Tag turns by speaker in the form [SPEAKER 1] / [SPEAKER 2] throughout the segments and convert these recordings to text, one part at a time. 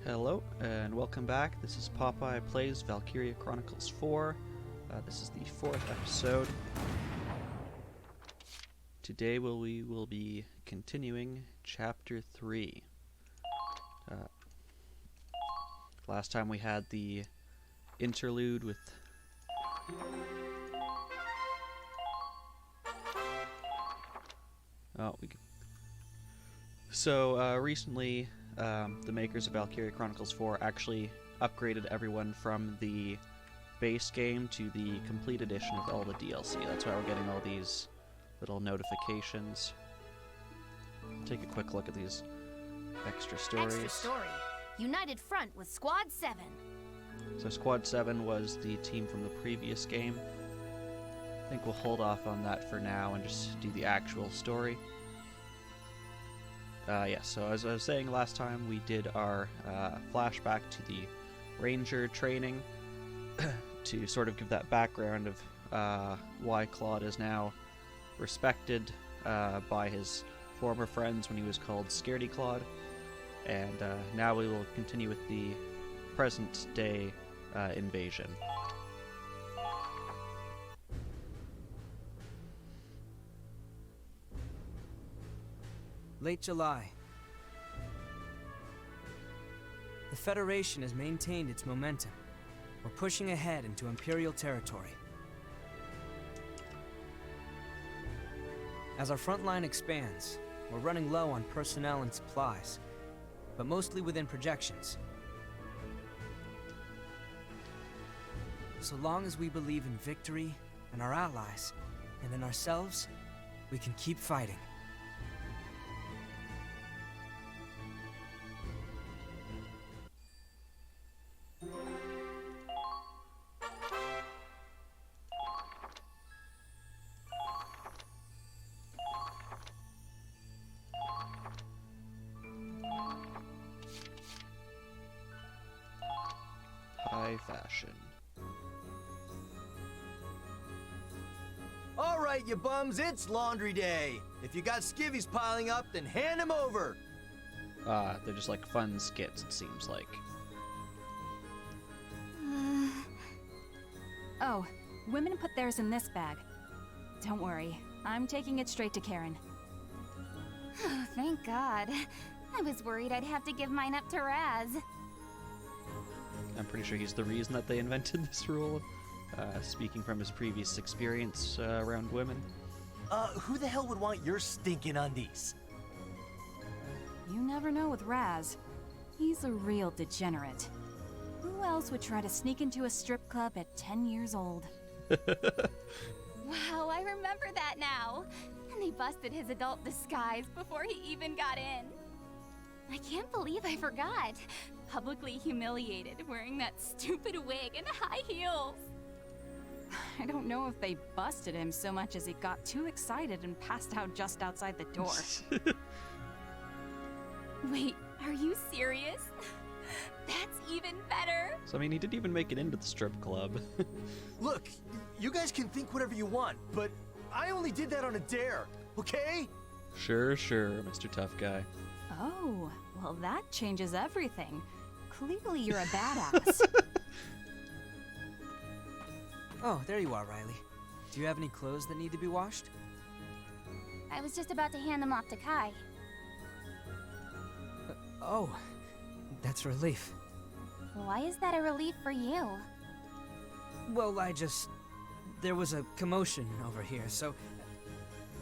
[SPEAKER 1] Hello, and welcome back. This is Popeye Plays Valkyria Chronicles 4. This is the 4th episode. Today we will be continuing Chapter 3. Last time we had the interlude with... recently, the makers of Valkyria Chronicles 4 actually upgraded everyone from the base game to the complete edition with all the DLC. That's why we're getting all these little notifications. Take a quick look at these extra stories.
[SPEAKER 2] Extra story. United Front with Squad 7.
[SPEAKER 1] So Squad 7 was the team from the previous game. I think we'll hold off on that for now and just do the actual story. So as I was saying last time, we did our flashback to the Ranger training to sort of give that background of why Claude is now respected by his former friends when he was called Scaredy Claude. And now we will continue with the present day invasion.
[SPEAKER 3] Late July. The Federation has maintained its momentum. We're pushing ahead into Imperial territory. As our front line expands, we're running low on personnel and supplies, but mostly within projections. So long as we believe in victory, and our allies, and in ourselves, we can keep fighting.
[SPEAKER 1] High fashion.
[SPEAKER 4] All right, you bums, it's laundry day. If you got skivvies piling up, then hand them over.
[SPEAKER 1] They're just like fun skits, it seems like.
[SPEAKER 5] Oh, women put theirs in this bag. Don't worry, I'm taking it straight to Karen.
[SPEAKER 2] Oh, thank God. I was worried I'd have to give mine up to Raz.
[SPEAKER 1] I'm pretty sure he's the reason that they invented this rule, speaking from his previous experience around women.
[SPEAKER 4] Who the hell would want your stinking undies?
[SPEAKER 5] You never know with Raz. He's a real degenerate. Who else would try to sneak into a strip club at 10 years old?
[SPEAKER 2] Wow, I remember that now. And they busted his adult disguise before he even got in. I can't believe I forgot. Publicly humiliated, wearing that stupid wig and high heels.
[SPEAKER 5] I don't know if they busted him so much as he got too excited and passed out just outside the door.
[SPEAKER 2] Wait, are you serious? That's even better.
[SPEAKER 1] So, I mean, he didn't even make it into the strip club.
[SPEAKER 4] Look, you guys can think whatever you want, but I only did that on a dare, okay?
[SPEAKER 1] Sure, Mr. Tough Guy.
[SPEAKER 5] Oh, well that changes everything. Clearly you're a badass.
[SPEAKER 3] Oh, there you are, Riley. Do you have any clothes that need to be washed?
[SPEAKER 2] I was just about to hand them off to Kai.
[SPEAKER 3] Oh, that's a relief.
[SPEAKER 2] Why is that a relief for you?
[SPEAKER 3] Well, there was a commotion over here, so...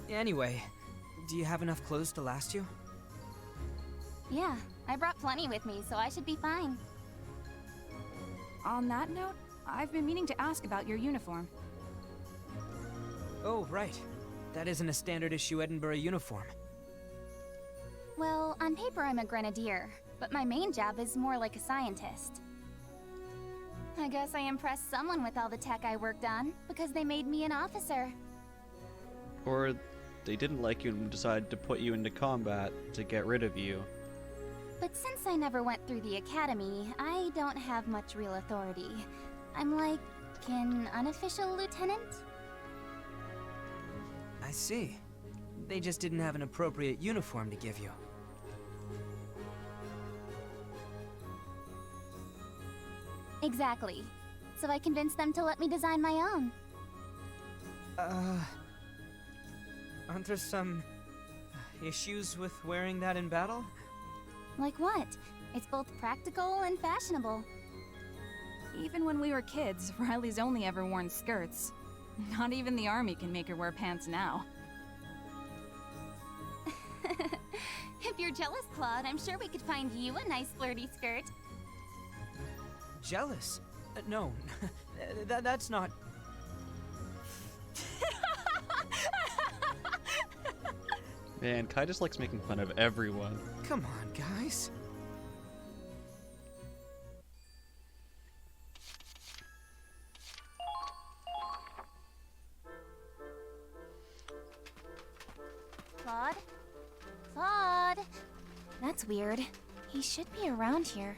[SPEAKER 3] Anyway, do you have enough clothes to last you?
[SPEAKER 2] Yeah, I brought plenty with me, so I should be fine.
[SPEAKER 5] On that note, I've been meaning to ask about your uniform.
[SPEAKER 3] Oh, right. That isn't a standard issue Edinburgh uniform.
[SPEAKER 2] Well, on paper I'm a grenadier, but my main job is more like a scientist. I guess I impressed someone with all the tech I worked on, because they made me an officer.
[SPEAKER 1] Or they didn't like you and decided to put you into combat to get rid of you.
[SPEAKER 2] But since I never went through the academy, I don't have much real authority. I'm like an unofficial lieutenant?
[SPEAKER 3] I see. They just didn't have an appropriate uniform to give you.
[SPEAKER 2] Exactly. So I convinced them to let me design my own.
[SPEAKER 3] Aren't there some issues with wearing that in battle?
[SPEAKER 2] Like what? It's both practical and fashionable.
[SPEAKER 5] Even when we were kids, Riley's only ever worn skirts. Not even the army can make her wear pants now.
[SPEAKER 2] If you're jealous, Claude, I'm sure we could find you a nice flirty skirt.
[SPEAKER 3] Jealous? No, that's not...
[SPEAKER 1] Man, Kai just likes making fun of everyone.
[SPEAKER 3] Come on, guys.
[SPEAKER 2] Claude? Claude? That's weird. He should be around here.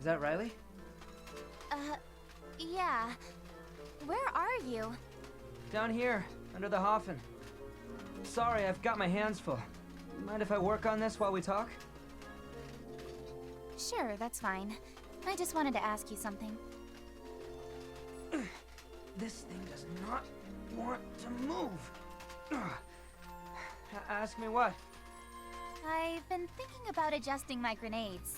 [SPEAKER 3] Is that Riley?
[SPEAKER 2] Yeah. Where are you?
[SPEAKER 3] Down here, under the Hoffen. Sorry, I've got my hands full. Mind if I work on this while we talk?
[SPEAKER 2] Sure, that's fine. I just wanted to ask you something.
[SPEAKER 3] This thing does not want to move. Ask me what?
[SPEAKER 2] I've been thinking about adjusting my grenades.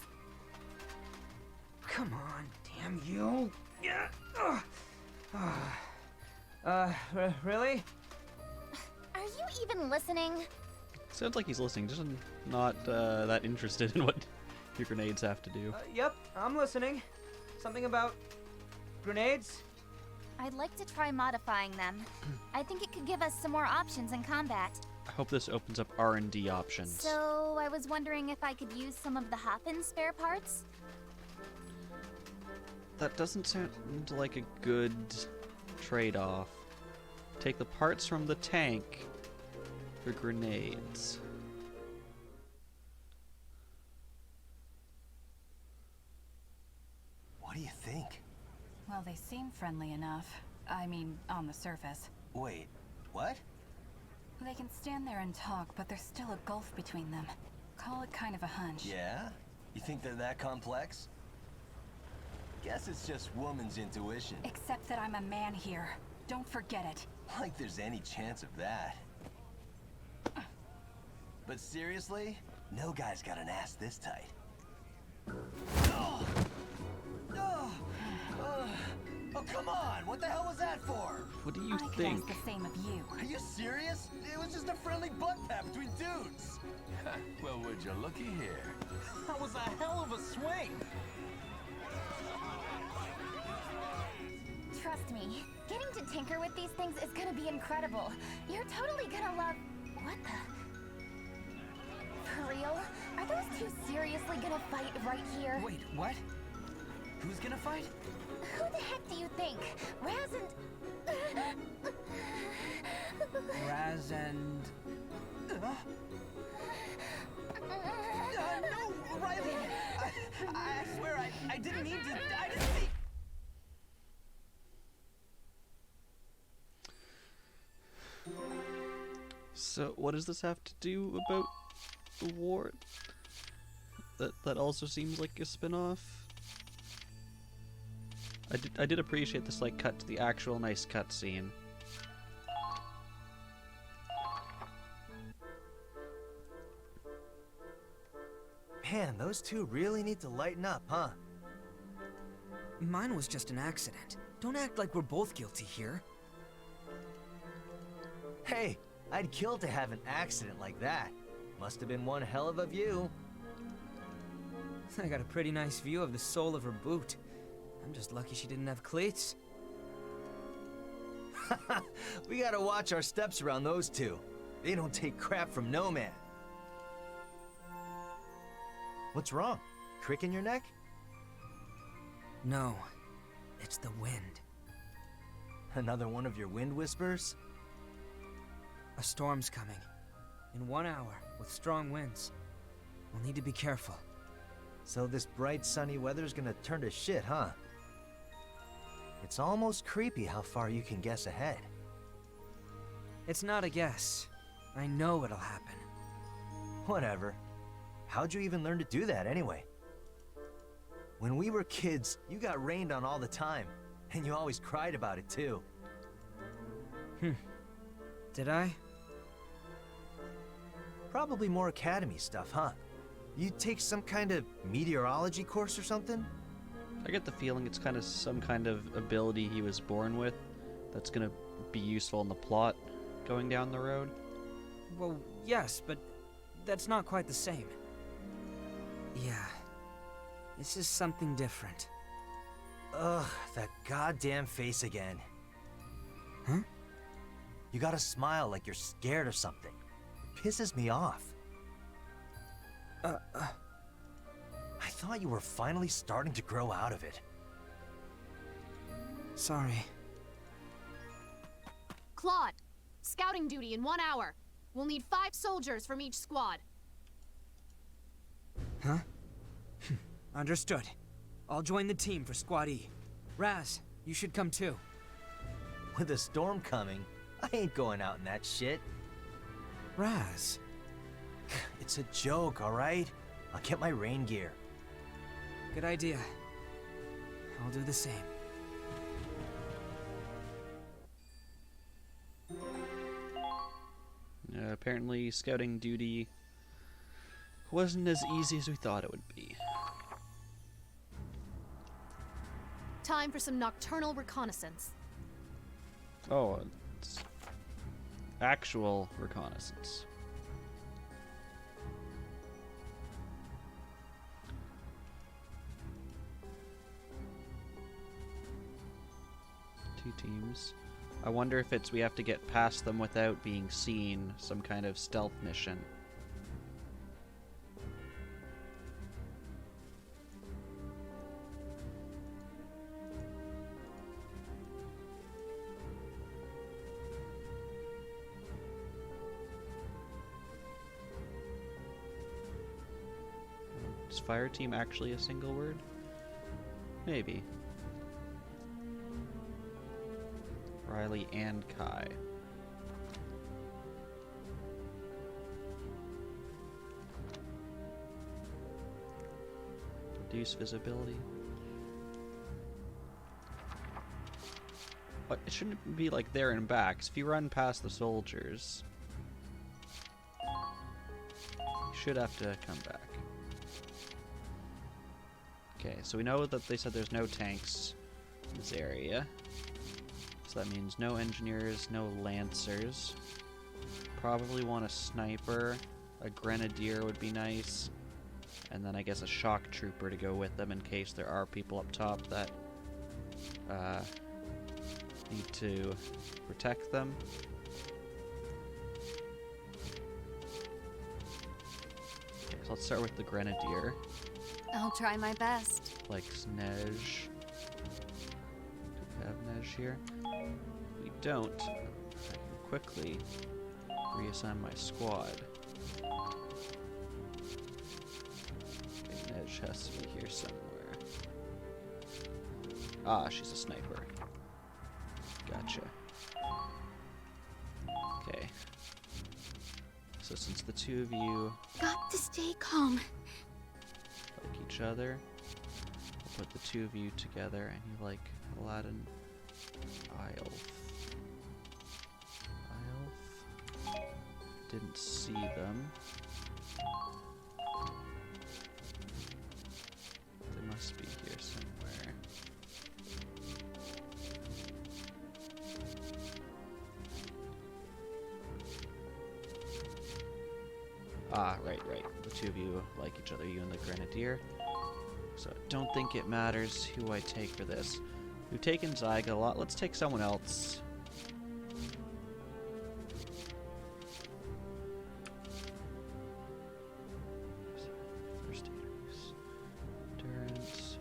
[SPEAKER 3] Come on, damn you. Really?
[SPEAKER 2] Are you even listening?
[SPEAKER 1] Sounds like he's listening, just not that interested in what your grenades have to do.
[SPEAKER 3] Yep, I'm listening. Something about grenades?
[SPEAKER 2] I'd like to try modifying them. I think it could give us some more options in combat.
[SPEAKER 1] I hope this opens up R&D options.
[SPEAKER 2] So, I was wondering if I could use some of the Hoffen's spare parts?
[SPEAKER 1] That doesn't sound like a good trade-off. Take the parts from the tank for grenades.
[SPEAKER 4] What do you think?
[SPEAKER 5] Well, they seem friendly enough. I mean, on the surface.
[SPEAKER 4] Wait, what?
[SPEAKER 5] They can stand there and talk, but there's still a gulf between them. Call it kind of a hunch.
[SPEAKER 4] Yeah? You think they're that complex? Guess it's just woman's intuition.
[SPEAKER 5] Except that I'm a man here. Don't forget it.
[SPEAKER 4] Like there's any chance of that. But seriously, no guy's got an ass this tight. Oh, come on! What the hell was that for?
[SPEAKER 1] What do you
[SPEAKER 5] I could
[SPEAKER 1] think?
[SPEAKER 5] ask the same of you.
[SPEAKER 4] Are you serious? It was just a friendly butt pat between dudes.
[SPEAKER 6] Well, would you looky here?
[SPEAKER 4] That was a hell of a swing.
[SPEAKER 2] Trust me, getting to tinker with these things is gonna be incredible. You're totally gonna love... What the... For real? Are those two seriously gonna fight right here?
[SPEAKER 3] Wait, what? Who's gonna fight?
[SPEAKER 2] Who the heck do you think? Raz and...
[SPEAKER 3] Raz and...
[SPEAKER 4] No, Riley! I swear I didn't mean to... I didn't see...
[SPEAKER 1] So, what does this have to do about the war? That also seems like a spin-off. I did appreciate the slight cut to the actual nice cutscene.
[SPEAKER 4] Man, those two really need to lighten up, huh?
[SPEAKER 3] Mine was just an accident. Don't act like we're both guilty here.
[SPEAKER 4] Hey, I'd kill to have an accident like that. Must have been one hell of a view.
[SPEAKER 3] I got a pretty nice view of the sole of her boot. I'm just lucky she didn't have cleats.
[SPEAKER 4] We gotta watch our steps around those two. They don't take crap from no man. What's wrong? Crick in your neck?
[SPEAKER 3] No, it's the wind.
[SPEAKER 4] Another one of your wind whispers?
[SPEAKER 3] A storm's coming. In 1 hour, with strong winds. We'll need to be careful.
[SPEAKER 4] So this bright sunny weather's gonna turn to shit, huh? It's almost creepy how far you can guess ahead.
[SPEAKER 3] It's not a guess. I know it'll happen.
[SPEAKER 4] Whatever. How'd you even learn to do that anyway? When we were kids, you got rained on all the time. And you always cried about it, too.
[SPEAKER 3] Did I?
[SPEAKER 4] Probably more academy stuff, huh? You take some kind of meteorology course or something?
[SPEAKER 1] I get the feeling it's kind of some kind of ability he was born with that's gonna be useful in the plot going down the road.
[SPEAKER 3] Well, yes, but that's not quite the same. Yeah. This is something different.
[SPEAKER 4] Ugh, that goddamn face again.
[SPEAKER 3] Huh?
[SPEAKER 4] You gotta smile like you're scared or something. It pisses me off. I thought you were finally starting to grow out of it.
[SPEAKER 3] Sorry.
[SPEAKER 7] Claude, scouting duty in 1 hour. We'll need 5 soldiers from each squad.
[SPEAKER 3] Huh? Understood. I'll join the team for Squad E. Raz, you should come too.
[SPEAKER 4] With a storm coming, I ain't going out in that shit.
[SPEAKER 3] Raz.
[SPEAKER 4] It's a joke, alright? I'll get my rain gear.
[SPEAKER 3] Good idea. I'll do the same.
[SPEAKER 1] Apparently, scouting duty wasn't as easy as we thought it would be.
[SPEAKER 7] Time for some nocturnal reconnaissance.
[SPEAKER 1] Oh, it's actual reconnaissance. Two teams. I wonder if it's we have to get past them without being seen, some kind of stealth mission. Is fire team actually a single word? Maybe. Riley and Kai. Reduce visibility. But it shouldn't be like there and back. 'Cause if you run past the soldiers, you should have to come back. Okay, so we know that they said there's no tanks in this area. So that means no engineers, no lancers. Probably want a sniper. A grenadier would be nice. And then I guess a shock trooper to go with them in case there are people up top that need to protect them. Okay, so let's start with the grenadier.
[SPEAKER 2] I'll try my best.
[SPEAKER 1] Like Snej. Do we have Nej here? We don't. I can quickly reassign my squad. Okay, Nej has to be here somewhere. Ah, she's a sniper. Gotcha. Okay. So since the two of you
[SPEAKER 2] Got to stay calm.
[SPEAKER 1] like each other, I'll put the two of you together and you like Aladdin. Ilf. Didn't see them. They must be here somewhere. Ah, right. The two of you like each other, you and the Grenadier. So I don't think it matters who I take for this. We've taken Zyga a lot. Let's take someone else. First aiders. Endurance.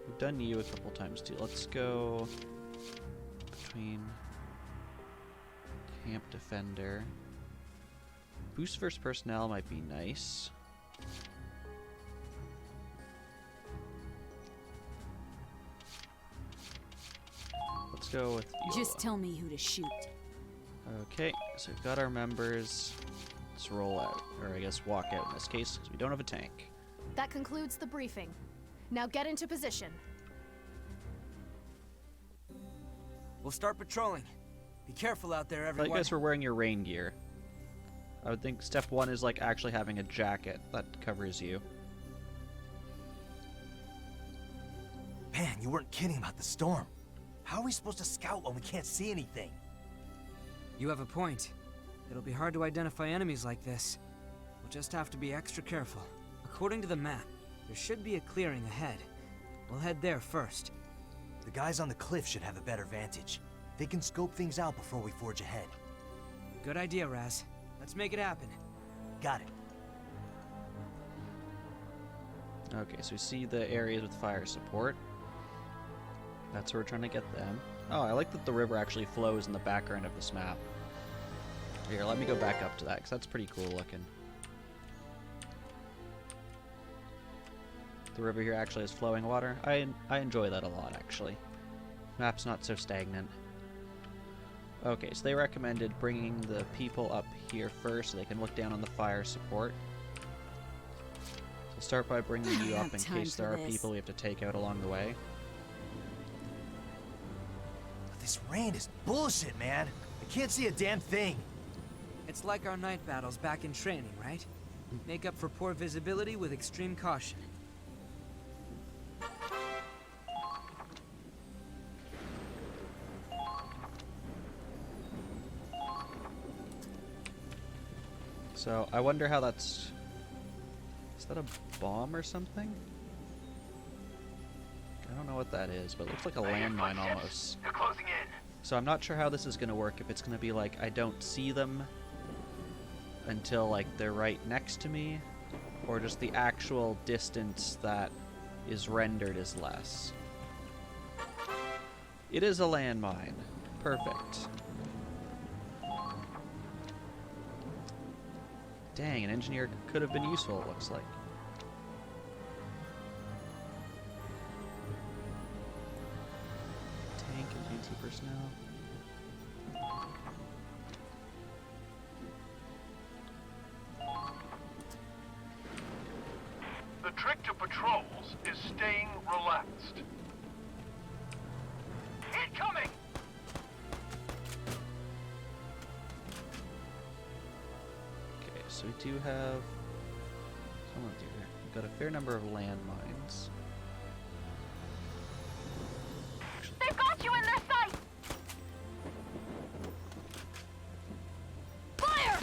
[SPEAKER 1] We've done you a couple times too. Let's go between Camp Defender. Boost versus personnel might be nice. Let's go with Viola.
[SPEAKER 5] Just tell me who to shoot.
[SPEAKER 1] Okay, so we've got our members. Let's roll out, or I guess walk out in this case, because we don't have a tank.
[SPEAKER 7] That concludes the briefing. Now get into position.
[SPEAKER 3] We'll start patrolling. Be careful out there,
[SPEAKER 1] I
[SPEAKER 3] everyone.
[SPEAKER 1] thought you guys were wearing your rain gear. I would think step 1 is like actually having a jacket that covers you.
[SPEAKER 4] Man, you weren't kidding about the storm. How are we supposed to scout when we can't see anything?
[SPEAKER 3] You have a point. It'll be hard to identify enemies like this. We'll just have to be extra careful. According to the map, there should be a clearing ahead. We'll head there first.
[SPEAKER 4] The guys on the cliff should have a better vantage. They can scope things out before we forge ahead.
[SPEAKER 3] Good idea, Raz. Let's make it happen.
[SPEAKER 4] Got it.
[SPEAKER 1] Okay, so we see the areas with fire support. That's where we're trying to get them. Oh, I like that the river actually flows in the background of this map. Here, let me go back up to that, because that's pretty cool looking. The river here actually has flowing water. I enjoy that a lot, actually. Map's not so stagnant. Okay, so they recommended bringing the people up here first so they can look down on the fire support. So start by bringing you up in case there are people we have to take out along the way.
[SPEAKER 4] This rain is bullshit, man. I can't see a damn thing.
[SPEAKER 3] It's like our night battles back in training, right? Make up for poor visibility with extreme caution.
[SPEAKER 1] So I wonder how that's... Is that a bomb or something? I don't know what that is, but it looks like a landmine almost.
[SPEAKER 6] They're closing in.
[SPEAKER 1] So I'm not sure how this is going to work, if it's going to be like I don't see them until like they're right next to me, or just the actual distance that is rendered is less. It is a landmine. Perfect. Dang, an engineer could have been useful, it looks like. Tank and anti-personnel.
[SPEAKER 6] The trick to patrols is staying relaxed. Incoming!
[SPEAKER 1] Okay, so we do have... Someone do here. We've got a fair number of landmines.
[SPEAKER 2] They've got you in their sight! Fire!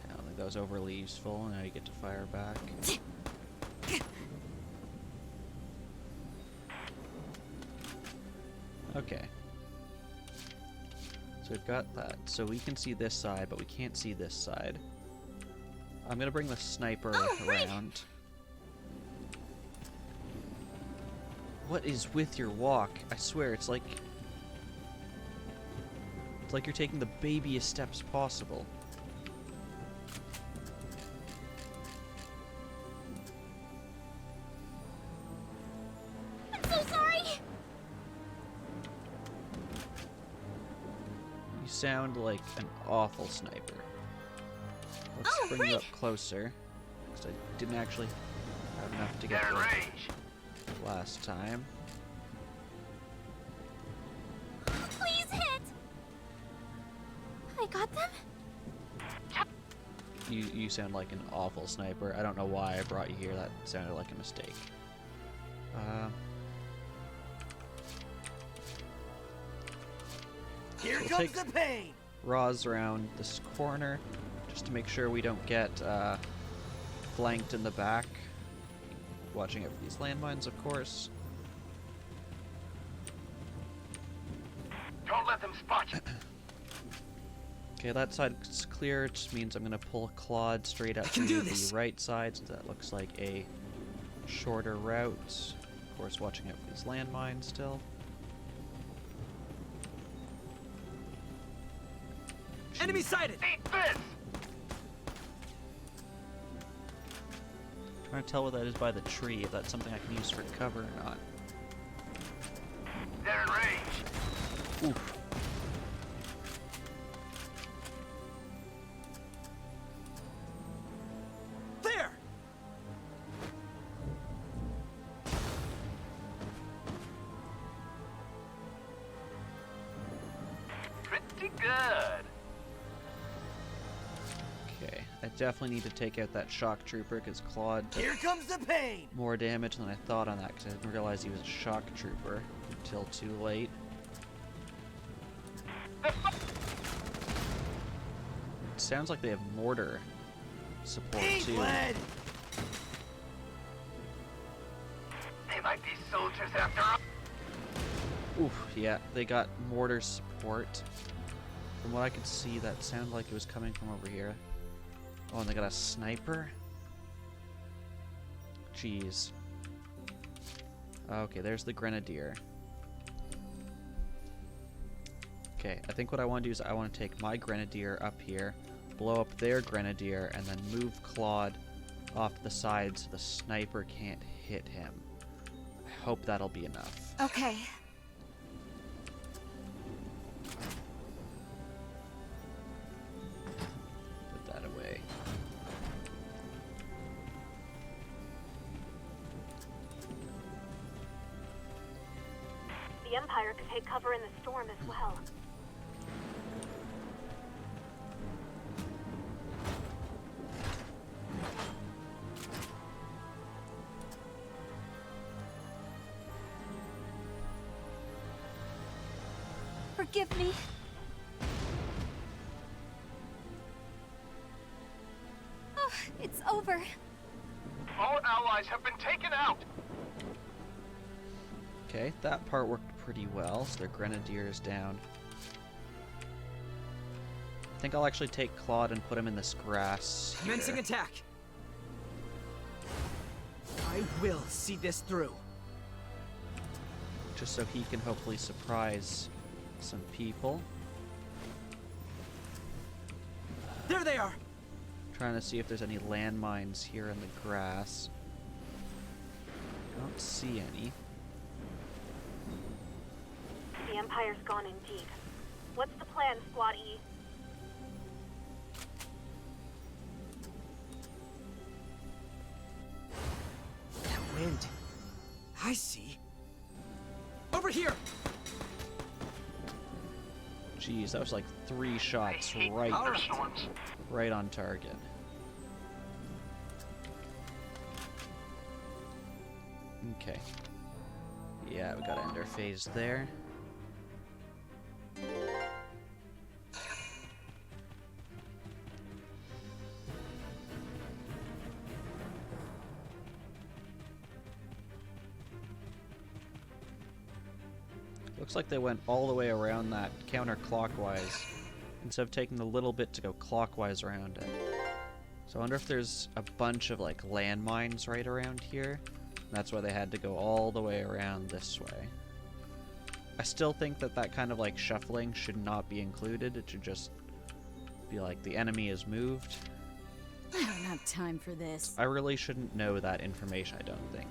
[SPEAKER 1] I don't think that was overly useful. Now you get to fire back. Okay. So we've got that. So we can see this side, but we can't see this side. I'm gonna bring the sniper around. What is with your walk? I swear, it's like you're taking the babyest steps possible.
[SPEAKER 2] I'm so sorry!
[SPEAKER 1] You sound like an awful sniper. Let's bring you up closer, because I didn't actually have enough to get
[SPEAKER 6] They're in
[SPEAKER 1] the
[SPEAKER 6] range.
[SPEAKER 1] last time.
[SPEAKER 2] Please hit! I got them?
[SPEAKER 1] You sound like an awful sniper. I don't know why I brought you here. That sounded like a mistake.
[SPEAKER 4] Here
[SPEAKER 1] We'll
[SPEAKER 4] comes
[SPEAKER 1] take-
[SPEAKER 4] the pain!
[SPEAKER 1] Raws around this corner, just to make sure we don't get flanked in the back. Watching out for these landmines, of course.
[SPEAKER 6] Don't let them spot you.
[SPEAKER 1] Okay, that side's clear. It just means I'm gonna pull a Claude straight up to the right side, so that looks like a shorter route. Of course, watching out for these landmines still.
[SPEAKER 3] Enemy sighted!
[SPEAKER 6] Eat this!
[SPEAKER 1] Trying to tell what that is by the tree, if that's something I can use for cover or not.
[SPEAKER 6] They're in range.
[SPEAKER 1] Oof.
[SPEAKER 3] There!
[SPEAKER 6] Pretty good.
[SPEAKER 1] Okay, I definitely need to take out that shock trooper because Claude did
[SPEAKER 4] Here comes the pain!
[SPEAKER 1] more damage than I thought on that because I didn't realize he was a shock trooper until too late. It sounds like they have mortar support too.
[SPEAKER 4] England!
[SPEAKER 6] They might be soldiers after all.
[SPEAKER 1] Oof, yeah, they got mortar support. From what I could see, that sounded like it was coming from over here. Oh, and they got a sniper? Jeez. Okay, there's the grenadier. Okay, I think what I want to do is I want to take my grenadier up here, blow up their grenadier, and then move Claude off to the side so the sniper can't hit him. I hope that'll be enough.
[SPEAKER 5] Okay.
[SPEAKER 1] Put that away.
[SPEAKER 8] The Empire could take cover in the storm as well.
[SPEAKER 5] Forgive me. Oh, it's over.
[SPEAKER 6] All allies have been taken out.
[SPEAKER 1] Okay, that part worked pretty well, so their grenadier is down. I think I'll actually take Claude and put him in this grass here.
[SPEAKER 3] Commencing attack! I will see this through.
[SPEAKER 1] Just so he can hopefully surprise some people.
[SPEAKER 3] There they are!
[SPEAKER 1] Trying to see if there's any landmines here in the grass. Don't see any.
[SPEAKER 8] The Empire's gone indeed. What's the plan, Squad E?
[SPEAKER 3] That wind. I see. Over here!
[SPEAKER 1] Jeez, that was like 3 shots
[SPEAKER 6] I hate
[SPEAKER 1] right
[SPEAKER 6] thunderstorms.
[SPEAKER 1] on target. Okay. Yeah, we gotta end our phase there. Looks like they went all the way around that counterclockwise instead of taking the little bit to go clockwise around it. So I wonder if there's a bunch of like landmines right around here. That's why they had to go all the way around this way. I still think that that kind of like shuffling should not be included. It should just be like the enemy is moved.
[SPEAKER 5] I don't have time for this.
[SPEAKER 1] I really shouldn't know that information, I don't think.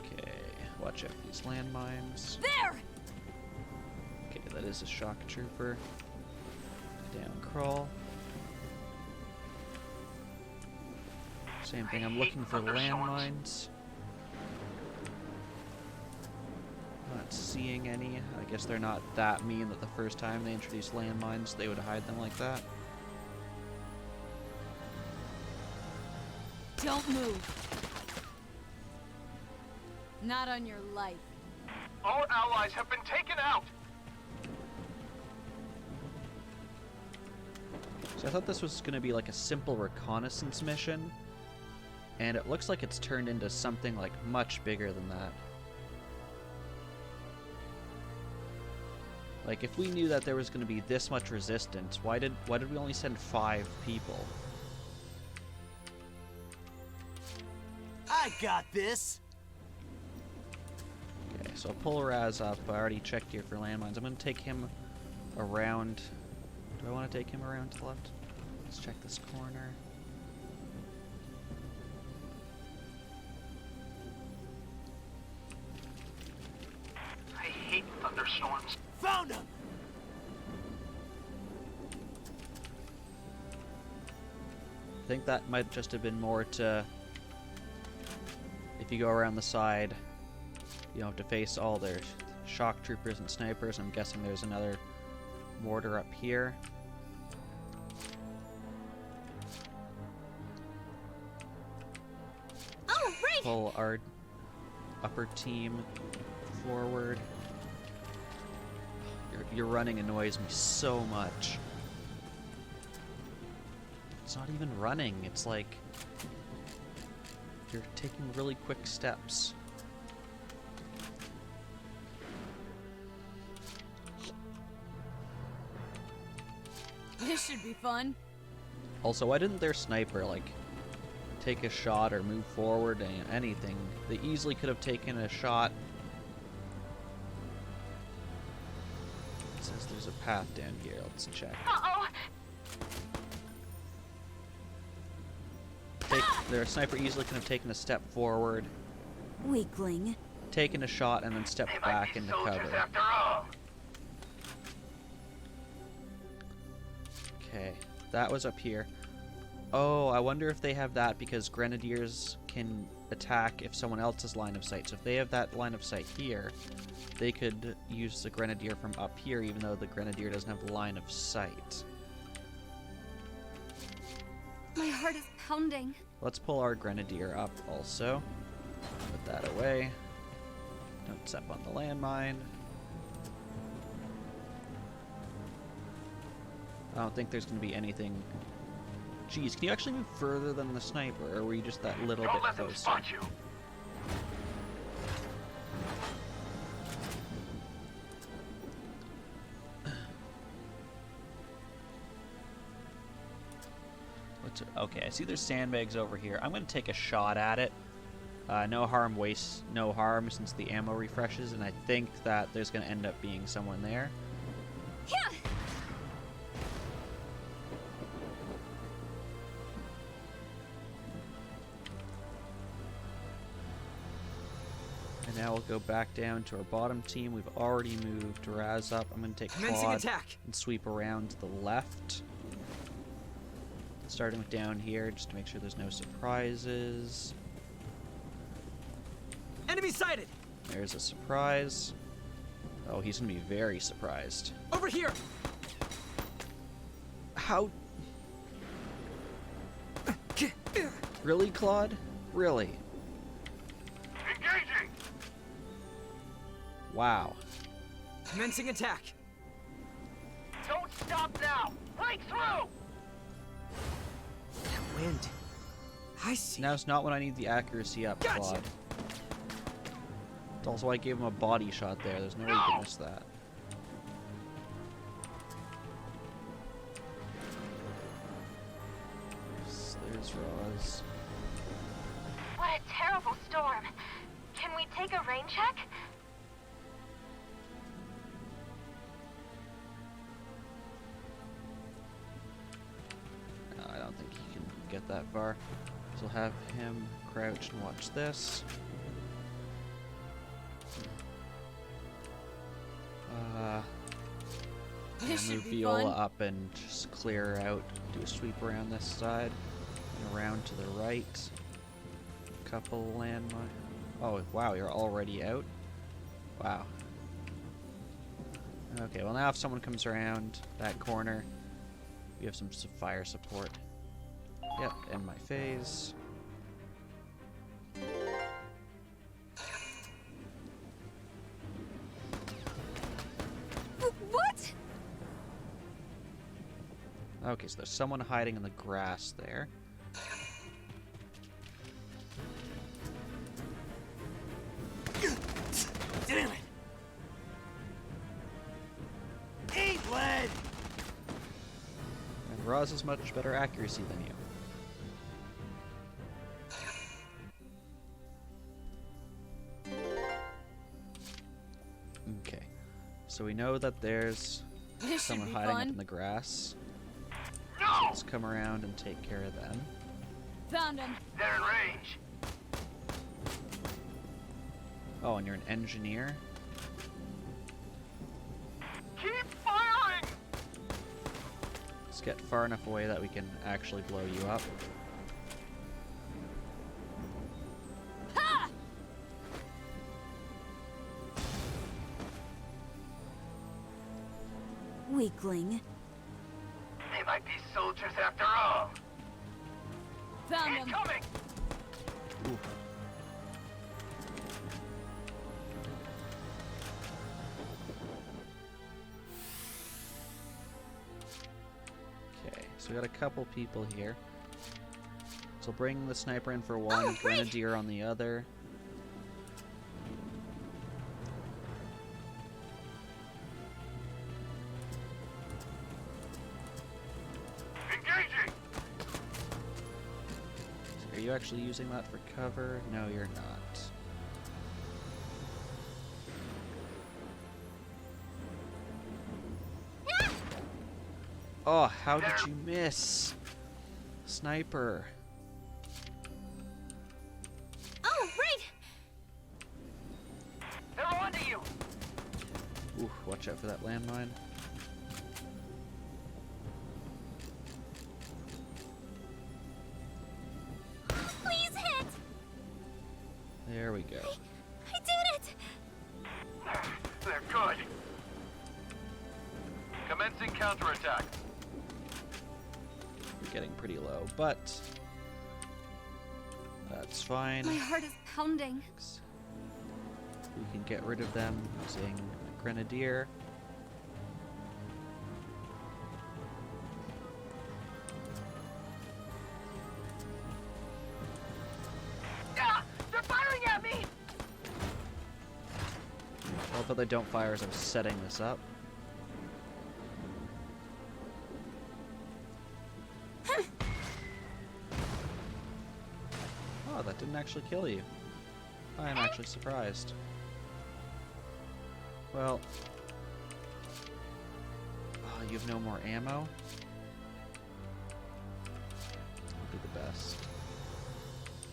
[SPEAKER 1] Okay, watch out for these landmines.
[SPEAKER 5] There!
[SPEAKER 1] Okay, that is a shock trooper. Down crawl. Same thing, I'm looking for landmines. Not seeing any. I guess they're not that mean that the first time they introduced landmines, they would hide them like that.
[SPEAKER 5] Don't move. Not on your life.
[SPEAKER 6] All allies have been taken out.
[SPEAKER 1] So I thought this was going to be like a simple reconnaissance mission, and it looks like it's turned into something like much bigger than that. Like if we knew that there was going to be this much resistance, why did we only send 5 people?
[SPEAKER 4] I got this!
[SPEAKER 1] Okay, so I'll pull Raz up. I already checked here for landmines. I'm going to take him around. Do I want to take him around to the left? Let's check this corner.
[SPEAKER 6] I hate thunderstorms.
[SPEAKER 4] Found him!
[SPEAKER 1] I think that might just have been more to... If you go around the side, you don't have to face all their shock troopers and snipers. I'm guessing there's another mortar up here.
[SPEAKER 2] Oh, right!
[SPEAKER 1] Pull our upper team forward. Your running annoys me so much. It's not even running, it's like you're taking really quick steps.
[SPEAKER 5] This should be fun.
[SPEAKER 1] Also, why didn't their sniper, like, take a shot or move forward, anything? They easily could have taken a shot. It says there's a path down here. Let's check.
[SPEAKER 8] Uh-oh!
[SPEAKER 1] Their sniper easily could have taken a step forward,
[SPEAKER 5] Weakling.
[SPEAKER 1] taken a shot, and then stepped
[SPEAKER 6] They might
[SPEAKER 1] back
[SPEAKER 6] be
[SPEAKER 1] into
[SPEAKER 6] soldiers
[SPEAKER 1] cover.
[SPEAKER 6] after all.
[SPEAKER 1] Okay, that was up here. Oh, I wonder if they have that because grenadiers can attack if someone else's line of sight. So if they have that line of sight here, they could use the grenadier from up here, even though the grenadier doesn't have line of sight.
[SPEAKER 2] My heart is pounding.
[SPEAKER 1] Let's pull our grenadier up also. Put that away. Don't step on the landmine. I don't think there's going to be anything. Geez, can you actually move further than the sniper, or were you just that little
[SPEAKER 6] Don't
[SPEAKER 1] bit
[SPEAKER 6] let them
[SPEAKER 1] closer?
[SPEAKER 6] spot you.
[SPEAKER 1] Okay, I see there's sandbags over here. I'm going to take a shot at it. No harm since the ammo refreshes, and I think that there's going to end up being someone there.
[SPEAKER 2] Yeah.
[SPEAKER 1] And now we'll go back down to our bottom team. We've already moved Raz up. I'm going to take
[SPEAKER 3] Commencing
[SPEAKER 1] Claude
[SPEAKER 3] attack.
[SPEAKER 1] and sweep around to the left. Starting with down here, just to make sure there's no surprises.
[SPEAKER 3] Enemy sighted.
[SPEAKER 1] There's a surprise. Oh, he's going to be very surprised.
[SPEAKER 3] Over here.
[SPEAKER 1] How? Really, Claude? Really?
[SPEAKER 6] Engaging!
[SPEAKER 1] Wow.
[SPEAKER 3] Commencing attack.
[SPEAKER 6] Don't stop now! Break through!
[SPEAKER 3] That wind. I see.
[SPEAKER 1] Now's not when I need the accuracy up,
[SPEAKER 3] Gotcha.
[SPEAKER 1] Claude. It's also why I gave him a body shot there. There's no way you can miss that. There's Roz.
[SPEAKER 8] What a terrible storm. Can we take a rain check?
[SPEAKER 1] No, I don't think he can get that far. So we'll have him crouch and watch this.
[SPEAKER 5] This
[SPEAKER 1] Move
[SPEAKER 5] should be
[SPEAKER 1] Viola
[SPEAKER 5] fun.
[SPEAKER 1] up and just clear out. Do a sweep around this side and around to the right. Couple landmine. Oh wow, you're already out. Wow. Okay, well now if someone comes around that corner, we have some fire support. Yep, end my phase.
[SPEAKER 2] What?
[SPEAKER 1] Okay, so there's someone hiding in the grass there.
[SPEAKER 3] Damn it. Ain't lead.
[SPEAKER 1] And Roz has much better accuracy than you. Okay, so we know that there's
[SPEAKER 5] This should
[SPEAKER 1] someone
[SPEAKER 5] be
[SPEAKER 1] hiding up
[SPEAKER 5] fun.
[SPEAKER 1] in the grass.
[SPEAKER 6] No!
[SPEAKER 1] Let's come around and take care of them.
[SPEAKER 5] Found him.
[SPEAKER 6] They're in range.
[SPEAKER 1] Oh, and you're an engineer?
[SPEAKER 6] Keep firing!
[SPEAKER 1] Let's get far enough away that we can actually blow you up.
[SPEAKER 5] Ha! weakling.
[SPEAKER 6] They might be soldiers after all.
[SPEAKER 5] Found him.
[SPEAKER 6] Incoming!
[SPEAKER 1] Ooh. Okay, so we got a couple people here. So bring the sniper in for one, grenadier on the other.
[SPEAKER 6] Engaging!
[SPEAKER 1] Are you actually using that for cover? No, you're not. Oh, how did you miss? Sniper.
[SPEAKER 2] Oh, right!
[SPEAKER 6] They're onto you!
[SPEAKER 1] Ooh, watch out for that landmine.
[SPEAKER 2] Please hit!
[SPEAKER 1] There we go.
[SPEAKER 2] I did it!
[SPEAKER 6] They're good. Commencing counterattack.
[SPEAKER 1] We're getting pretty low, but that's fine.
[SPEAKER 2] My heart is pounding.
[SPEAKER 1] We can get rid of them using Grenadier.
[SPEAKER 6] Ah! They're firing at me!
[SPEAKER 1] Although they don't fire as I'm setting this up. Oh, that didn't actually kill you. I'm actually surprised. Well... Oh, you have no more ammo? Would be the best.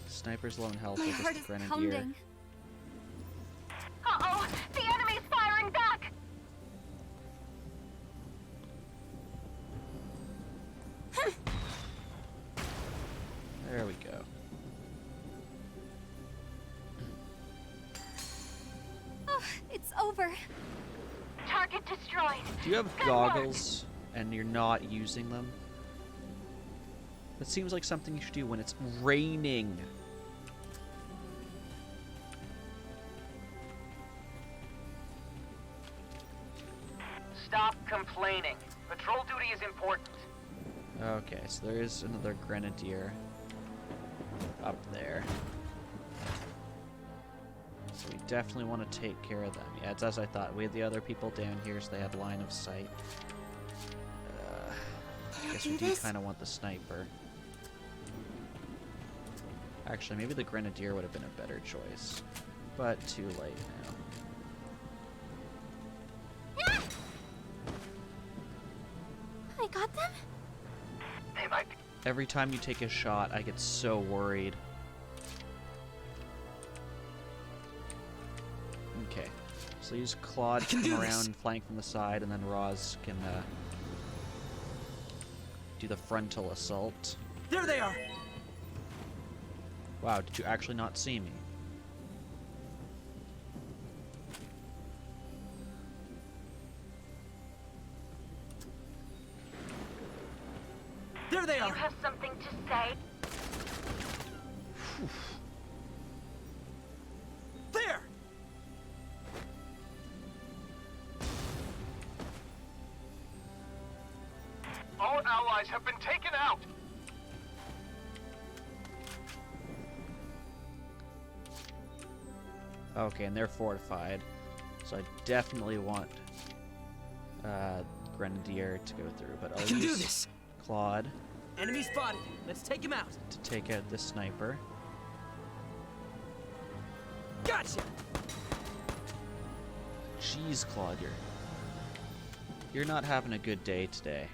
[SPEAKER 1] Sniper's low in health
[SPEAKER 2] My
[SPEAKER 1] with
[SPEAKER 2] heart
[SPEAKER 1] this
[SPEAKER 2] is
[SPEAKER 1] Grenadier.
[SPEAKER 2] pounding.
[SPEAKER 8] Uh-oh! The enemy's firing back!
[SPEAKER 1] There we go.
[SPEAKER 2] Oh, it's over.
[SPEAKER 8] Target destroyed.
[SPEAKER 1] Do you have
[SPEAKER 8] Good
[SPEAKER 1] goggles and you're not using them? That seems like something you should do when it's raining.
[SPEAKER 9] Stop complaining. Patrol duty is important.
[SPEAKER 1] Okay, so there is another Grenadier up there. So we definitely want to take care of them. Yeah, it's as I thought. We had the other people down here, so they had line of sight. I guess we do kind of want the sniper. Actually, maybe the Grenadier would have been a better choice. But too late now.
[SPEAKER 2] I got them?
[SPEAKER 6] They might be.
[SPEAKER 1] Every time you take a shot, I get so worried. Okay. So use Claude to come around, flank from the side, and then Roz can do the frontal assault.
[SPEAKER 3] There they are!
[SPEAKER 1] Wow, did you actually not see me?
[SPEAKER 3] There they
[SPEAKER 8] Do you
[SPEAKER 3] are!
[SPEAKER 8] have something to say?
[SPEAKER 3] There!
[SPEAKER 6] All allies have been taken out!
[SPEAKER 1] Okay, and they're fortified. So I definitely want Grenadier to go through, but
[SPEAKER 3] I
[SPEAKER 1] I'll
[SPEAKER 3] can do
[SPEAKER 1] use
[SPEAKER 3] this!
[SPEAKER 1] Claude
[SPEAKER 3] Enemy spotted! Let's take him out!
[SPEAKER 1] to take out the sniper.
[SPEAKER 3] Gotcha!
[SPEAKER 1] Jeez, Claude, you're not having a good day today.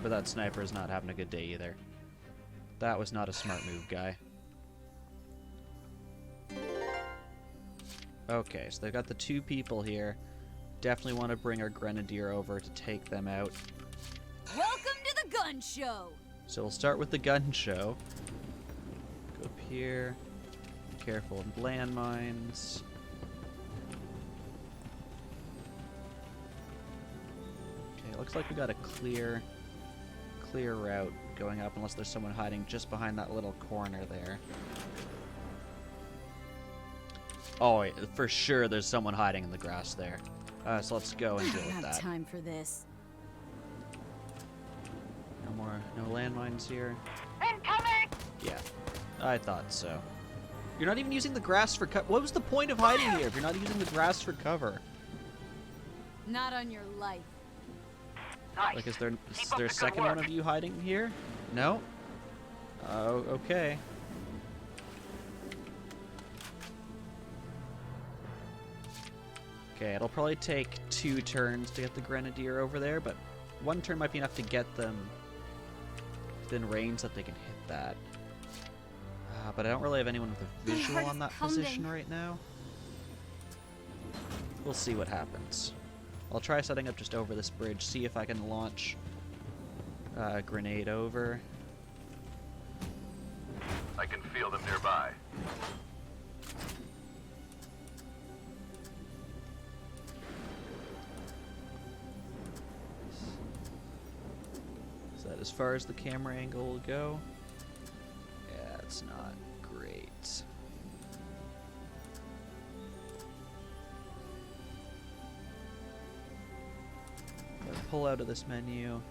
[SPEAKER 1] But that sniper is not having a good day either. That was not a smart move, guy. Okay, so they've got the two people here. Definitely want to bring our Grenadier over to take them out.
[SPEAKER 5] Welcome to the gun show!
[SPEAKER 1] So we'll start with the gun show. Go up here. Be careful of landmines. Okay, looks like we got a clear route going up, unless there's someone hiding just behind that little corner there. Oh, yeah, for sure there's someone hiding in the grass there. So let's go and deal with that.
[SPEAKER 5] Time for this.
[SPEAKER 1] No landmines here.
[SPEAKER 9] Incoming!
[SPEAKER 1] Yeah, I thought so. You're not even using the grass for cover. What was the point of hiding here if you're not using the grass for cover?
[SPEAKER 5] Not on your life.
[SPEAKER 9] Nice.
[SPEAKER 1] Like, is there
[SPEAKER 9] Keep up
[SPEAKER 1] a
[SPEAKER 9] the
[SPEAKER 1] second
[SPEAKER 9] good
[SPEAKER 1] one
[SPEAKER 9] work.
[SPEAKER 1] of you hiding here? No? Oh, okay. Okay, it'll probably take 2 turns to get the Grenadier over there, but 1 turn might be enough to get them within range that they can hit that. But I don't really have anyone with a
[SPEAKER 2] My
[SPEAKER 1] visual
[SPEAKER 2] heart
[SPEAKER 1] on
[SPEAKER 2] is
[SPEAKER 1] that
[SPEAKER 2] pounding.
[SPEAKER 1] position right now. We'll see what happens. I'll try setting up just over this bridge, see if I can launch a grenade over.
[SPEAKER 6] I can feel them nearby.
[SPEAKER 1] Is that as far as the camera angle will go? Yeah, it's not great. Gotta pull out of this menu.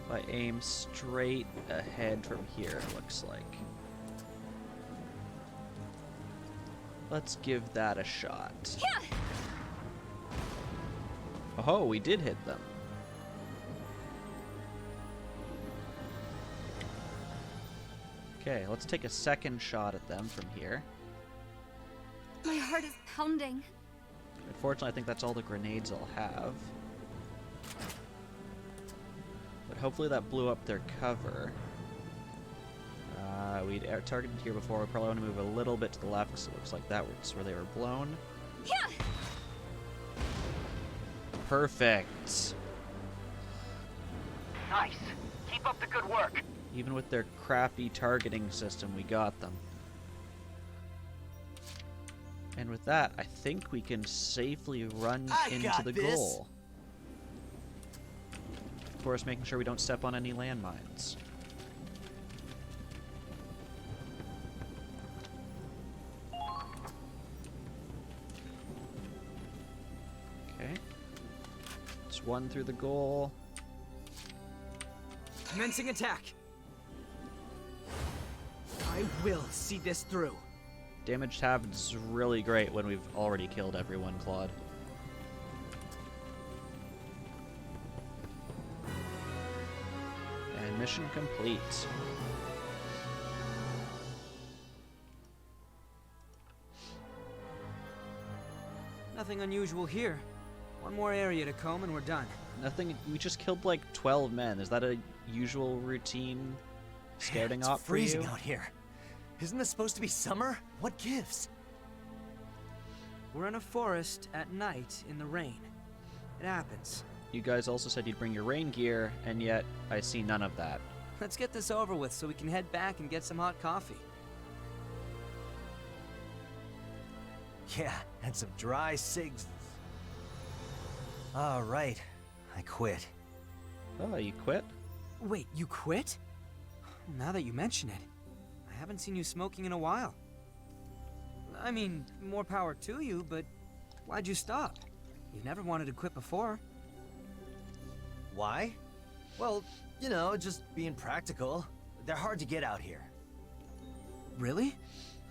[SPEAKER 1] If I aim straight ahead from here, it looks like. Let's give that a shot. Oh, we did hit them. Okay, let's take a second shot at them from here.
[SPEAKER 2] My heart is pounding.
[SPEAKER 1] Unfortunately, I think that's all the grenades I'll have. But hopefully that blew up their cover. We'd targeted here before. We probably want to move a little bit to the left because it looks like that was where they were blown. Perfect.
[SPEAKER 9] Nice. Keep up the good work.
[SPEAKER 1] Even with their crappy targeting system, we got them. And with that, I think we can safely run into the goal. Of course, making sure we don't step on any landmines. Okay. Let's run through the goal.
[SPEAKER 3] Commencing attack. I will see this through.
[SPEAKER 1] Damage tab is really great when we've already killed everyone, Claude. And mission complete.
[SPEAKER 3] Nothing unusual here. One more area to comb and we're done.
[SPEAKER 1] Nothing. We just killed like 12 men. Is that a usual routine scouting
[SPEAKER 4] It's
[SPEAKER 1] op for
[SPEAKER 4] freezing
[SPEAKER 1] you?
[SPEAKER 4] out here. Isn't this supposed to be summer? What gives?
[SPEAKER 3] We're in a forest at night in the rain. It happens.
[SPEAKER 1] You guys also said you'd bring your rain gear, and yet I see none of that.
[SPEAKER 3] Let's get this over with so we can head back and get some hot coffee.
[SPEAKER 4] Yeah, and some dry cigs. All right, I quit.
[SPEAKER 1] Oh, you quit?
[SPEAKER 3] Wait, you quit? Now that you mention it, I haven't seen you smoking in a while. I mean, more power to you, but why'd you stop? You've never wanted to quit before.
[SPEAKER 4] Why? Well, you know, just being practical. They're hard to get out here.
[SPEAKER 3] Really?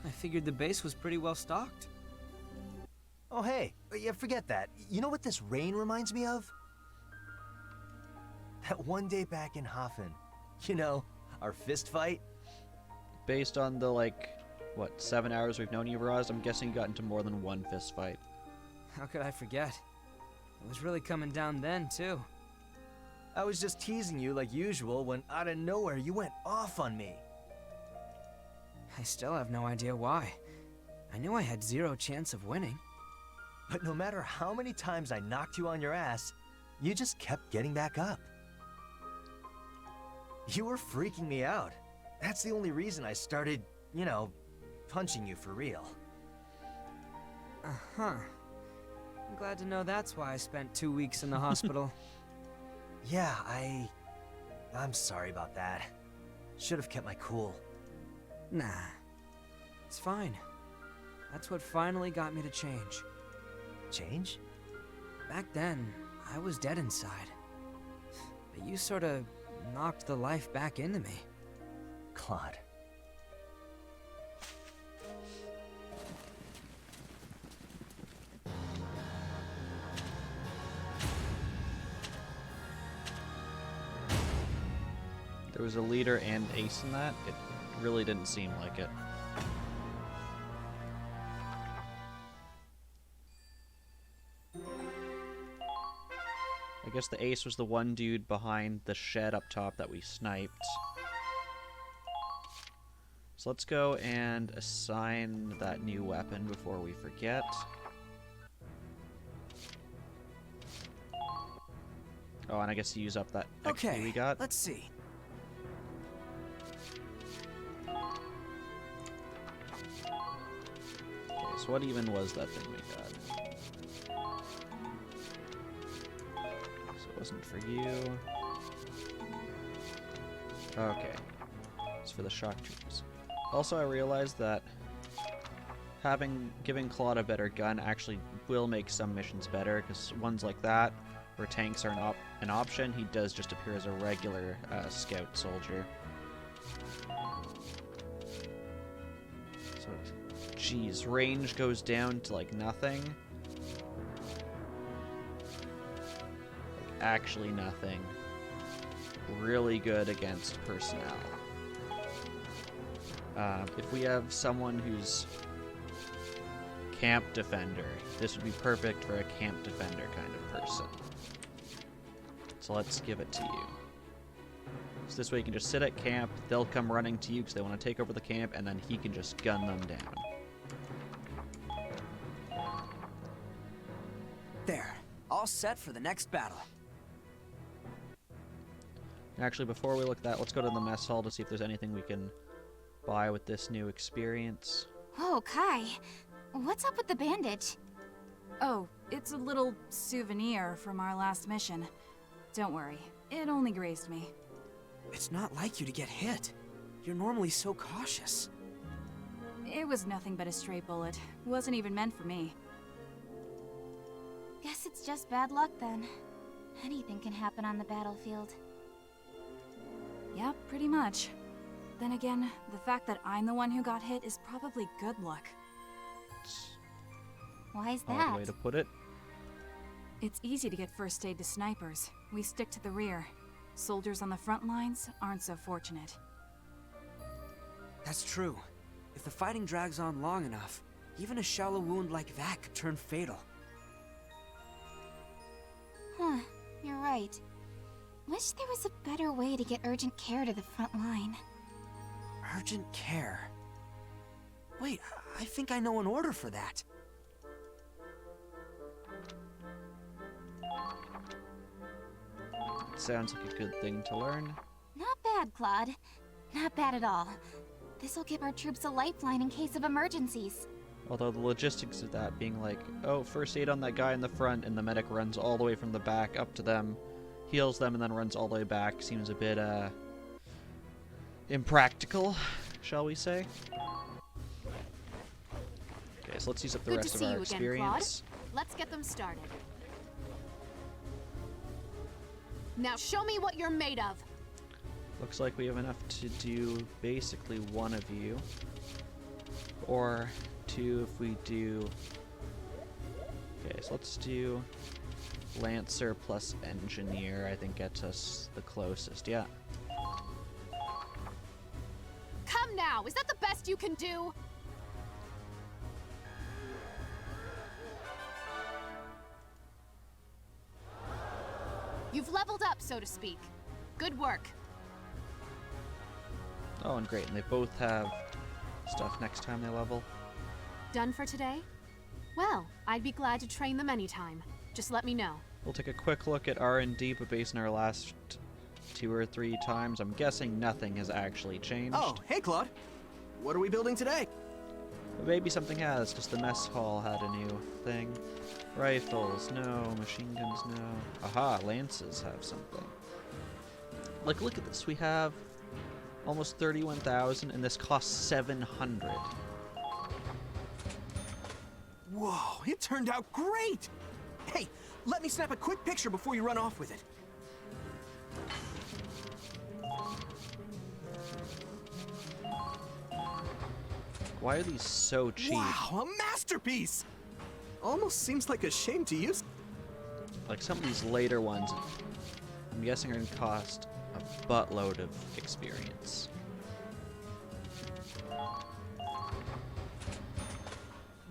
[SPEAKER 3] I figured the base was pretty well stocked.
[SPEAKER 4] Oh, hey, yeah, forget that. You know what this rain reminds me of? That one day back in Hafen. You know, our fist fight.
[SPEAKER 1] Based on the, like, what, 7 hours we've known you, Roz, I'm guessing you got into more than one fist fight.
[SPEAKER 3] How could I forget? It was really coming down then, too.
[SPEAKER 4] I was just teasing you like usual when out of nowhere you went off on me.
[SPEAKER 3] I still have no idea why. I knew I had 0 chance of winning.
[SPEAKER 4] But no matter how many times I knocked you on your ass, you just kept getting back up. You were freaking me out. That's the only reason I started, you know, punching you for real.
[SPEAKER 3] Uh-huh. I'm glad to know that's why I spent 2 weeks in the hospital.
[SPEAKER 4] Yeah, I'm sorry about that. Should have kept my cool.
[SPEAKER 3] Nah. It's fine. That's what finally got me to change.
[SPEAKER 4] Change?
[SPEAKER 3] Back then, I was dead inside. But you sort of knocked the life back into me.
[SPEAKER 4] Claude.
[SPEAKER 1] There was a leader and ace in that. It really didn't seem like it. I guess the ace was the one dude behind the shed up top that we sniped. So let's go and assign that new weapon before we forget. Oh, and I guess use up that XP we got.
[SPEAKER 3] Let's see.
[SPEAKER 1] Okay, so what even was that thing we got? So it wasn't for you. Okay. It's for the shock troops. Also, I realized that giving Claude a better gun actually will make some missions better, because ones like that, where tanks are an option, he does just appear as a regular scout soldier. So, geez, range goes down to like nothing. Like, actually nothing. Really good against personnel. If we have someone who's camp defender, this would be perfect for a camp defender kind of person. So let's give it to you. So this way you can just sit at camp, they'll come running to you because they want to take over the camp, and then he can just gun them down.
[SPEAKER 3] There. All set for the next battle.
[SPEAKER 1] Actually, before we look at that, let's go to the mess hall to see if there's anything we can buy with this new experience.
[SPEAKER 2] Oh, Kai. What's up with the bandage?
[SPEAKER 5] Oh, it's a little souvenir from our last mission. Don't worry, it only grazed me.
[SPEAKER 3] It's not like you to get hit. You're normally so cautious.
[SPEAKER 5] It was nothing but a stray bullet. Wasn't even meant for me.
[SPEAKER 2] Guess it's just bad luck then. Anything can happen on the battlefield.
[SPEAKER 5] Yep, pretty much. Then again, the fact that I'm the one who got hit is probably good luck.
[SPEAKER 2] Why is
[SPEAKER 1] Odd
[SPEAKER 2] that?
[SPEAKER 1] way to put it.
[SPEAKER 5] It's easy to get first aid to snipers. We stick to the rear. Soldiers on the front lines aren't so fortunate.
[SPEAKER 3] That's true. If the fighting drags on long enough, even a shallow wound like that could turn fatal.
[SPEAKER 2] Huh, you're right. Wish there was a better way to get urgent care to the front line.
[SPEAKER 3] Urgent care? Wait, I think I know an order for that.
[SPEAKER 1] Sounds like a good thing to learn.
[SPEAKER 2] Not bad, Claude. Not bad at all. This'll give our troops a lifeline in case of emergencies.
[SPEAKER 1] Although the logistics of that being like, oh, first aid on that guy in the front, and the medic runs all the way from the back up to them, heals them, and then runs all the way back, seems a bit, impractical, shall we say. Okay, so let's use up the
[SPEAKER 7] Good to
[SPEAKER 1] rest of
[SPEAKER 7] see
[SPEAKER 1] our
[SPEAKER 7] you again,
[SPEAKER 1] experience.
[SPEAKER 7] Let's get them started. Now show me what you're made of.
[SPEAKER 1] Looks like we have enough to do basically one of you. Or two if we do... Okay, so let's do Lancer plus Engineer, I think gets us the closest, yeah.
[SPEAKER 7] Come now, is that the best you can do? You've leveled up, so to speak. Good work.
[SPEAKER 1] Oh, and great, and they both have stuff next time they level.
[SPEAKER 7] Done for today? Well, I'd be glad to train them anytime. Just let me know.
[SPEAKER 1] We'll take a quick look at R&D, but based on our last 2 or 3 times. I'm guessing nothing has actually changed.
[SPEAKER 10] Oh, hey, Claude. What are we building today?
[SPEAKER 1] But maybe something has, because the mess hall had a new thing. Rifles, no. Machine guns, no. Aha, lances have something. Like, look at this. We have almost 31,000, and this costs 700.
[SPEAKER 10] Whoa, it turned out great! Hey, let me snap a quick picture before you run off with it.
[SPEAKER 1] Why are these so cheap?
[SPEAKER 10] Wow, a masterpiece! Almost seems like a shame to use.
[SPEAKER 1] Like, some of these later ones, I'm guessing are going to cost a buttload of experience.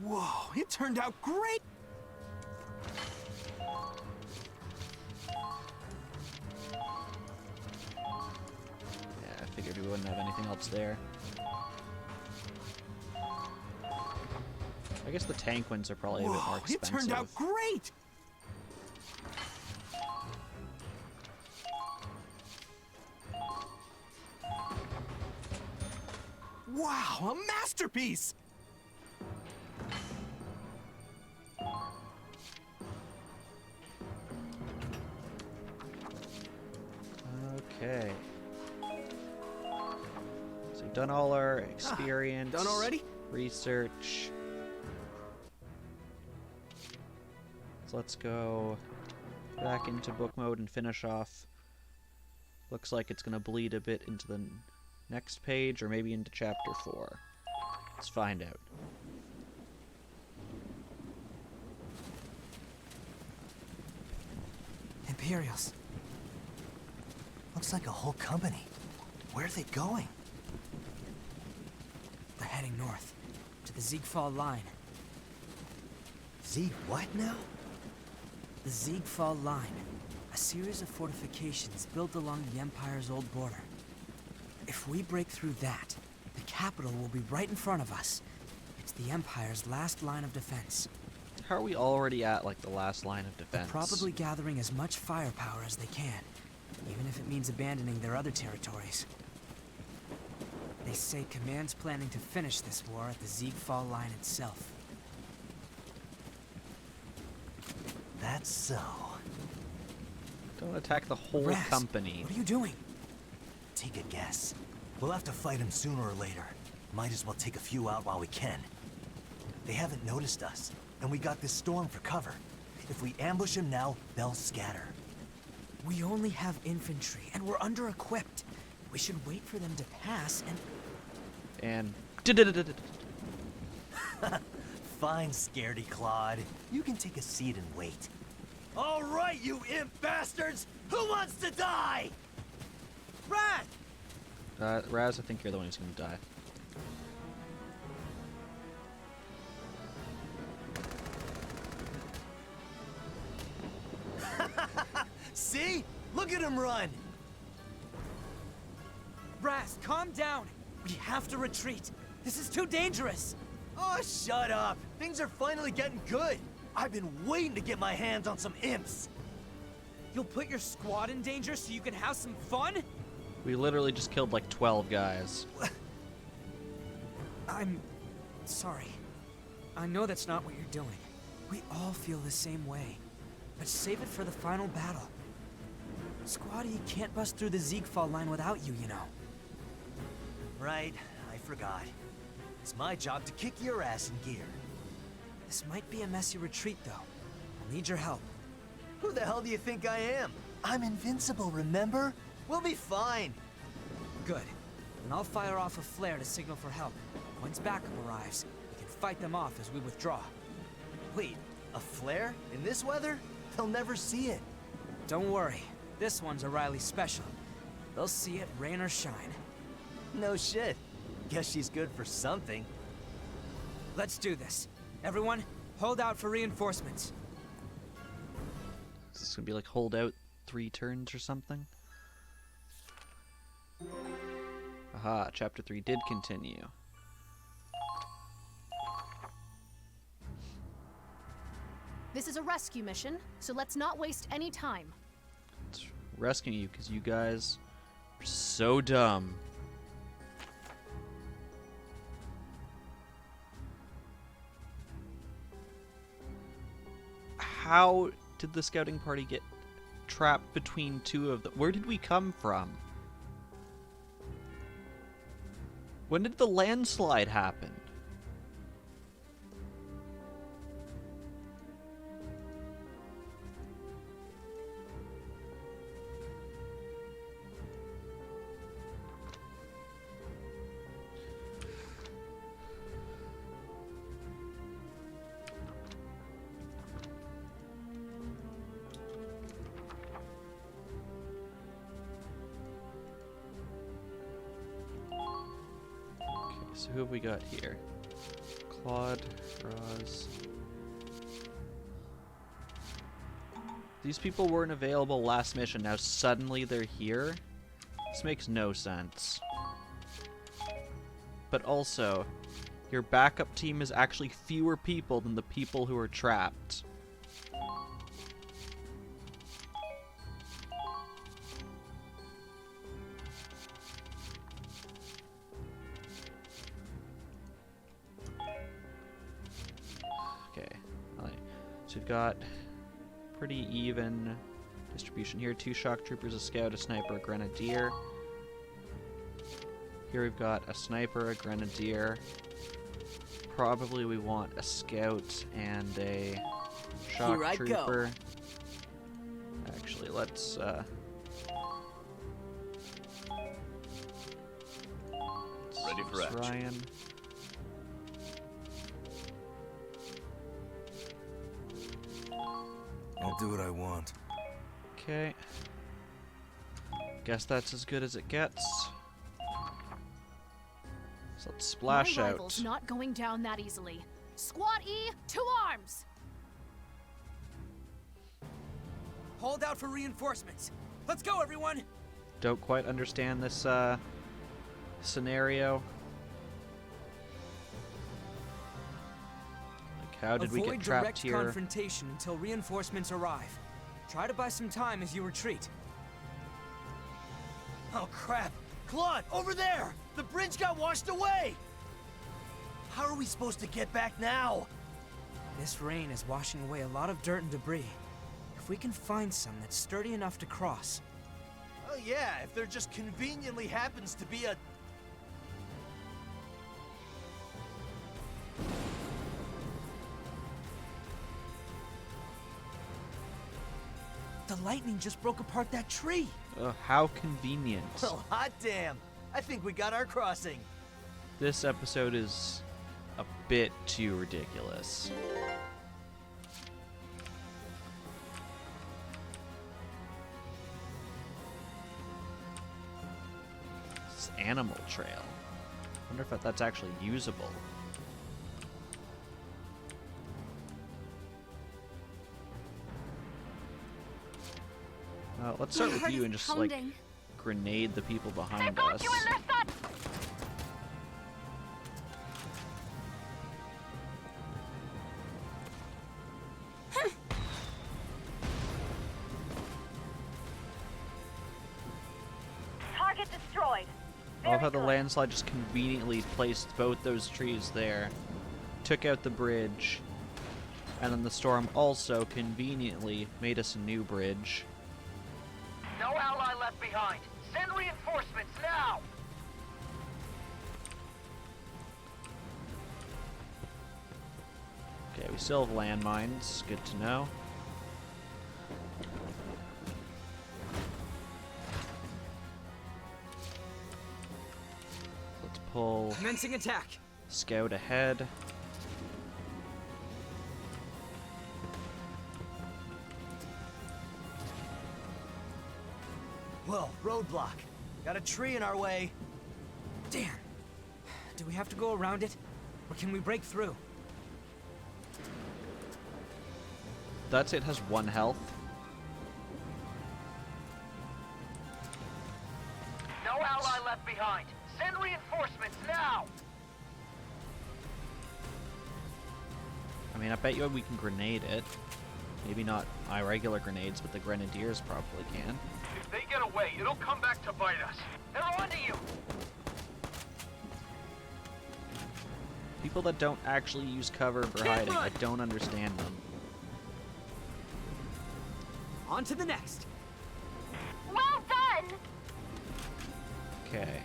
[SPEAKER 10] Whoa, it turned out great!
[SPEAKER 1] Yeah, I figured we wouldn't have anything else there. I guess the tank ones are probably a bit more expensive.
[SPEAKER 10] It turned out great! Wow, a masterpiece!
[SPEAKER 1] Okay. So we've done all our experience.
[SPEAKER 10] Done already?
[SPEAKER 1] Research. So let's go back into book mode and finish off. Looks like it's going to bleed a bit into the next page, or maybe into chapter 4. Let's find out.
[SPEAKER 3] Imperials.
[SPEAKER 4] Looks like a whole company. Where are they going?
[SPEAKER 3] They're heading north, to the Ziegfall line.
[SPEAKER 4] Z what now?
[SPEAKER 3] The Ziegfall line, a series of fortifications built along the Empire's old border. If we break through that, the capital will be right in front of us. It's the Empire's last line of defense.
[SPEAKER 1] How are we already at, like, the last line of defense?
[SPEAKER 3] They're probably gathering as much firepower as they can, even if it means abandoning their other territories. They say Command's planning to finish this war at the Ziegfall line itself.
[SPEAKER 4] That's so.
[SPEAKER 1] Don't attack the whole
[SPEAKER 3] Raz,
[SPEAKER 1] company.
[SPEAKER 3] What are you doing?
[SPEAKER 4] Take a guess. We'll have to fight him sooner or later. Might as well take a few out while we can. They haven't noticed us, and we got this storm for cover. If we ambush him now, they'll scatter.
[SPEAKER 3] We only have infantry, and we're under-equipped. We should wait for them to pass and...
[SPEAKER 4] Fine, scaredy Claude. You can take a seat and wait. All right, you imp bastards! Who wants to die? Rat!
[SPEAKER 1] Raz, I think you're the one who's gonna die.
[SPEAKER 4] See? Look at him run!
[SPEAKER 3] Raz, calm down! We have to retreat! This is too dangerous!
[SPEAKER 4] Oh, shut up! Things are finally getting good! I've been waiting to get my hands on some imps!
[SPEAKER 3] You'll put your squad in danger so you can have some fun?
[SPEAKER 1] We literally just killed like 12 guys.
[SPEAKER 3] I'm... sorry. I know that's not what you're doing. We all feel the same way. But save it for the final battle. Squatty can't bust through the Ziegfall line without you, you know.
[SPEAKER 4] Right, I forgot. It's my job to kick your ass in gear.
[SPEAKER 3] This might be a messy retreat, though. I'll need your help.
[SPEAKER 4] Who the hell do you think I am? I'm invincible, remember? We'll be fine.
[SPEAKER 3] Good. Then I'll fire off a flare to signal for help. Once backup arrives, we can fight them off as we withdraw.
[SPEAKER 4] Wait, a flare? In this weather? They'll never see it.
[SPEAKER 3] Don't worry. This one's a Riley special. They'll see it rain or shine.
[SPEAKER 4] No shit. Guess she's good for something.
[SPEAKER 3] Let's do this. Everyone, hold out for reinforcements.
[SPEAKER 1] Is this gonna be like hold out 3 turns or something? Aha, chapter 3 did continue.
[SPEAKER 7] This is a rescue mission, so let's not waste any time.
[SPEAKER 1] Let's rescuing you because you guys are so dumb. How did the scouting party get trapped between two of them? Where did we come from? When did the landslide happen? So who have we got here? Claude, Roz. These people weren't available last mission. Now suddenly they're here? This makes no sense. But also, your backup team is actually fewer people than the people who are trapped. So we've got pretty even distribution here. 2 shock troopers, a scout, a sniper, a grenadier. Here we've got a sniper, a grenadier. Probably we want a scout and a shock trooper. Actually, let's
[SPEAKER 11] ready for action.
[SPEAKER 1] Ryan.
[SPEAKER 11] I'll do what I want.
[SPEAKER 1] Okay. Guess that's as good as it gets. So let's splash
[SPEAKER 7] My
[SPEAKER 1] out.
[SPEAKER 7] rival's not going down that easily. Squad E, to arms!
[SPEAKER 3] Hold out for reinforcements. Let's go, everyone!
[SPEAKER 1] Don't quite understand this scenario. How did we get trapped here?
[SPEAKER 3] Avoid direct confrontation until reinforcements arrive. Try to buy some time as you retreat.
[SPEAKER 4] Oh crap! Claude, over there! The bridge got washed away! How are we supposed to get back now?
[SPEAKER 3] This rain is washing away a lot of dirt and debris. If we can find some that's sturdy enough to cross.
[SPEAKER 4] Oh yeah, if there just conveniently happens to be a...
[SPEAKER 3] The lightning just broke apart that tree.
[SPEAKER 1] How convenient.
[SPEAKER 4] Well, hot damn! I think we got our crossing.
[SPEAKER 1] This episode is a bit too ridiculous. This is animal trail. I wonder if that's actually usable. Let's start with you and just like grenade the people behind us.
[SPEAKER 8] Target destroyed.
[SPEAKER 1] I love how the landslide just conveniently placed both those trees there, took out the bridge, and then the storm also conveniently made us a new bridge.
[SPEAKER 9] No ally left behind. Send reinforcements now!
[SPEAKER 1] Okay, we still have landmines. Good to know. Let's pull
[SPEAKER 3] Commencing attack.
[SPEAKER 1] scout ahead.
[SPEAKER 4] Whoa, roadblock. Got a tree in our way.
[SPEAKER 3] Damn. Do we have to go around it? Or can we break through?
[SPEAKER 1] That's it, has 1 health.
[SPEAKER 9] No ally left behind. Send reinforcements now!
[SPEAKER 1] I mean, I bet you we can grenade it. Maybe not my regular grenades, but the grenadiers probably can.
[SPEAKER 6] If they get away, it'll come back to bite us.
[SPEAKER 9] They're onto you!
[SPEAKER 1] People that don't actually use cover for hiding, I don't understand them.
[SPEAKER 3] On to the next.
[SPEAKER 8] Well done!
[SPEAKER 1] Okay.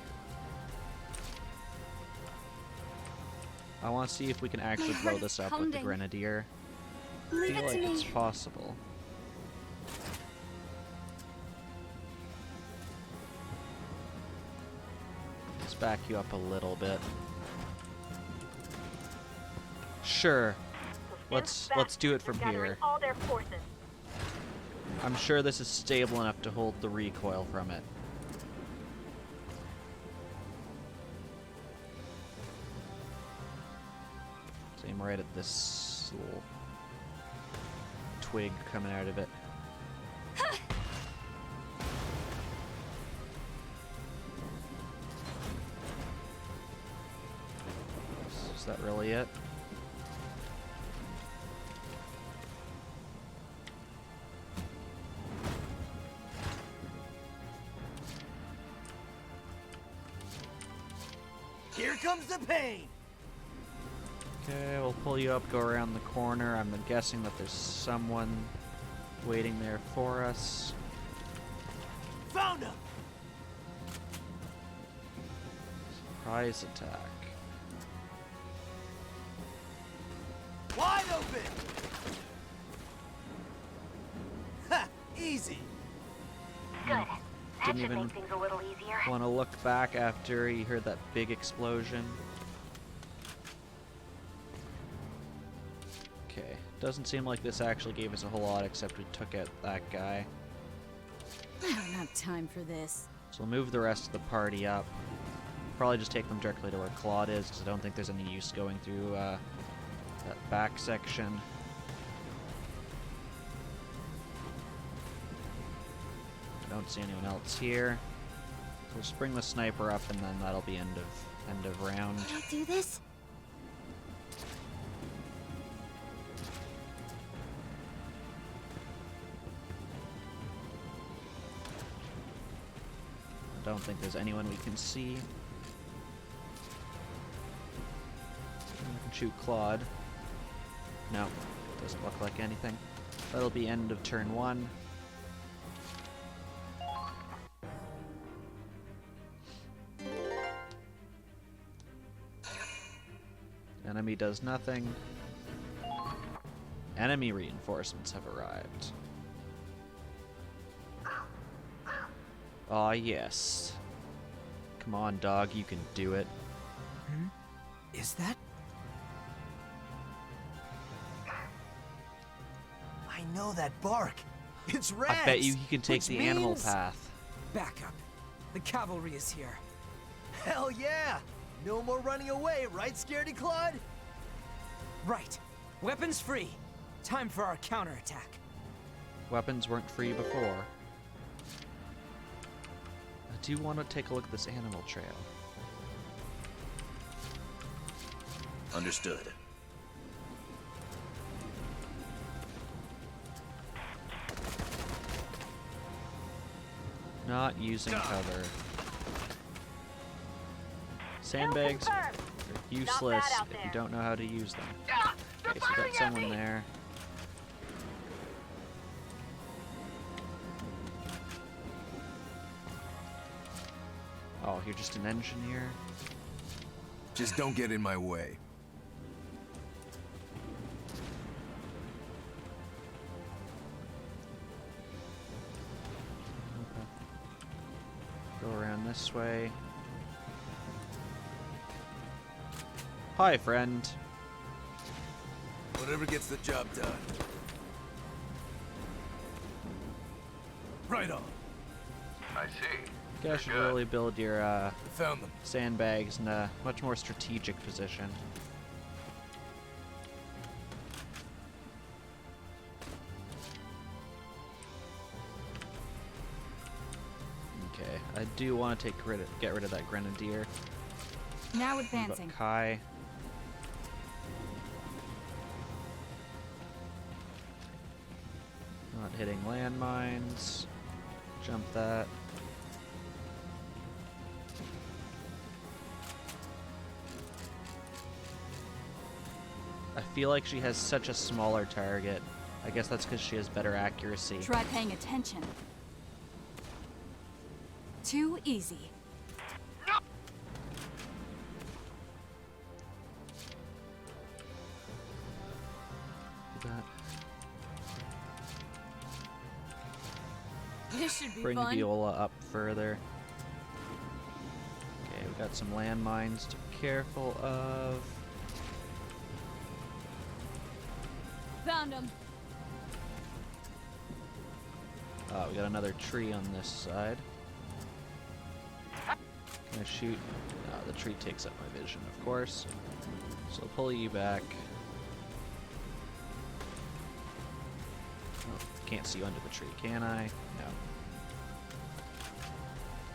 [SPEAKER 1] I want to see if we can actually blow this up with the grenadier. I feel like it's possible. Let's back you up a little bit. Sure. Let's do it from here.
[SPEAKER 8] All their forces.
[SPEAKER 1] I'm sure this is stable enough to hold the recoil from it. So aim right at this little twig coming out of it. Is that really it?
[SPEAKER 4] Here comes the pain!
[SPEAKER 1] Okay, we'll pull you up, go around the corner. I'm guessing that there's someone waiting there for us.
[SPEAKER 4] Found him!
[SPEAKER 1] Surprise attack.
[SPEAKER 4] Wide open! Ha! Easy!
[SPEAKER 8] Good. That
[SPEAKER 1] Didn't
[SPEAKER 8] should
[SPEAKER 1] even
[SPEAKER 8] make things a little easier.
[SPEAKER 1] want to look back after he heard that big explosion. Okay, doesn't seem like this actually gave us a whole lot except we took out that guy.
[SPEAKER 5] I don't have time for this.
[SPEAKER 1] So we'll move the rest of the party up. Probably just take them directly to where Claude is, because I don't think there's any use going through that back section. I don't see anyone else here. So we'll just bring the sniper up, and then that'll be end of round.
[SPEAKER 2] Can I do this?
[SPEAKER 1] I don't think there's anyone we can see. We can shoot Claude. No, doesn't look like anything. That'll be end of turn 1. Enemy does nothing. Enemy reinforcements have arrived. Aw, yes. Come on, dog, you can do it.
[SPEAKER 3] Hmm? Is that?
[SPEAKER 4] I know that bark. It's rats.
[SPEAKER 1] I bet you can take
[SPEAKER 3] Which
[SPEAKER 1] the animal
[SPEAKER 3] means-
[SPEAKER 1] path.
[SPEAKER 3] Back up. The cavalry is here.
[SPEAKER 4] Hell yeah! No more running away, right, Scaredy Claude?
[SPEAKER 3] Right. Weapons free. Time for our counterattack.
[SPEAKER 1] Weapons weren't free before. I do want to take a look at this animal trail.
[SPEAKER 11] Understood.
[SPEAKER 1] Not using cover. Sandbags are useless
[SPEAKER 8] out
[SPEAKER 1] if you
[SPEAKER 8] there.
[SPEAKER 1] don't know how to use them.
[SPEAKER 9] They're
[SPEAKER 1] Okay, so we
[SPEAKER 9] firing
[SPEAKER 1] got
[SPEAKER 9] at
[SPEAKER 1] someone
[SPEAKER 9] me!
[SPEAKER 1] there. Oh, you're just an engineer?
[SPEAKER 11] Just don't get in my way.
[SPEAKER 1] Go around this way. Hi, friend.
[SPEAKER 11] Whatever gets the job done. Right on.
[SPEAKER 6] I see.
[SPEAKER 1] You guys should
[SPEAKER 6] Good.
[SPEAKER 1] really build your
[SPEAKER 11] Found them.
[SPEAKER 1] sandbags in a much more strategic position. Okay, I do want to get rid of that grenadier.
[SPEAKER 5] Now
[SPEAKER 1] Move
[SPEAKER 5] advancing.
[SPEAKER 1] up Kai. hitting landmines. Jump that. I feel like she has such a smaller target. I guess that's because she has better accuracy.
[SPEAKER 5] Try paying attention. Too easy. This should be
[SPEAKER 1] Bring
[SPEAKER 5] fun.
[SPEAKER 1] Viola up further. Okay, we got some landmines to be careful of.
[SPEAKER 5] Found him.
[SPEAKER 1] We got another tree on this side. Can I shoot? No, the tree takes up my vision, of course. So I'll pull you back. Oh, can't see you under the tree, can I? No.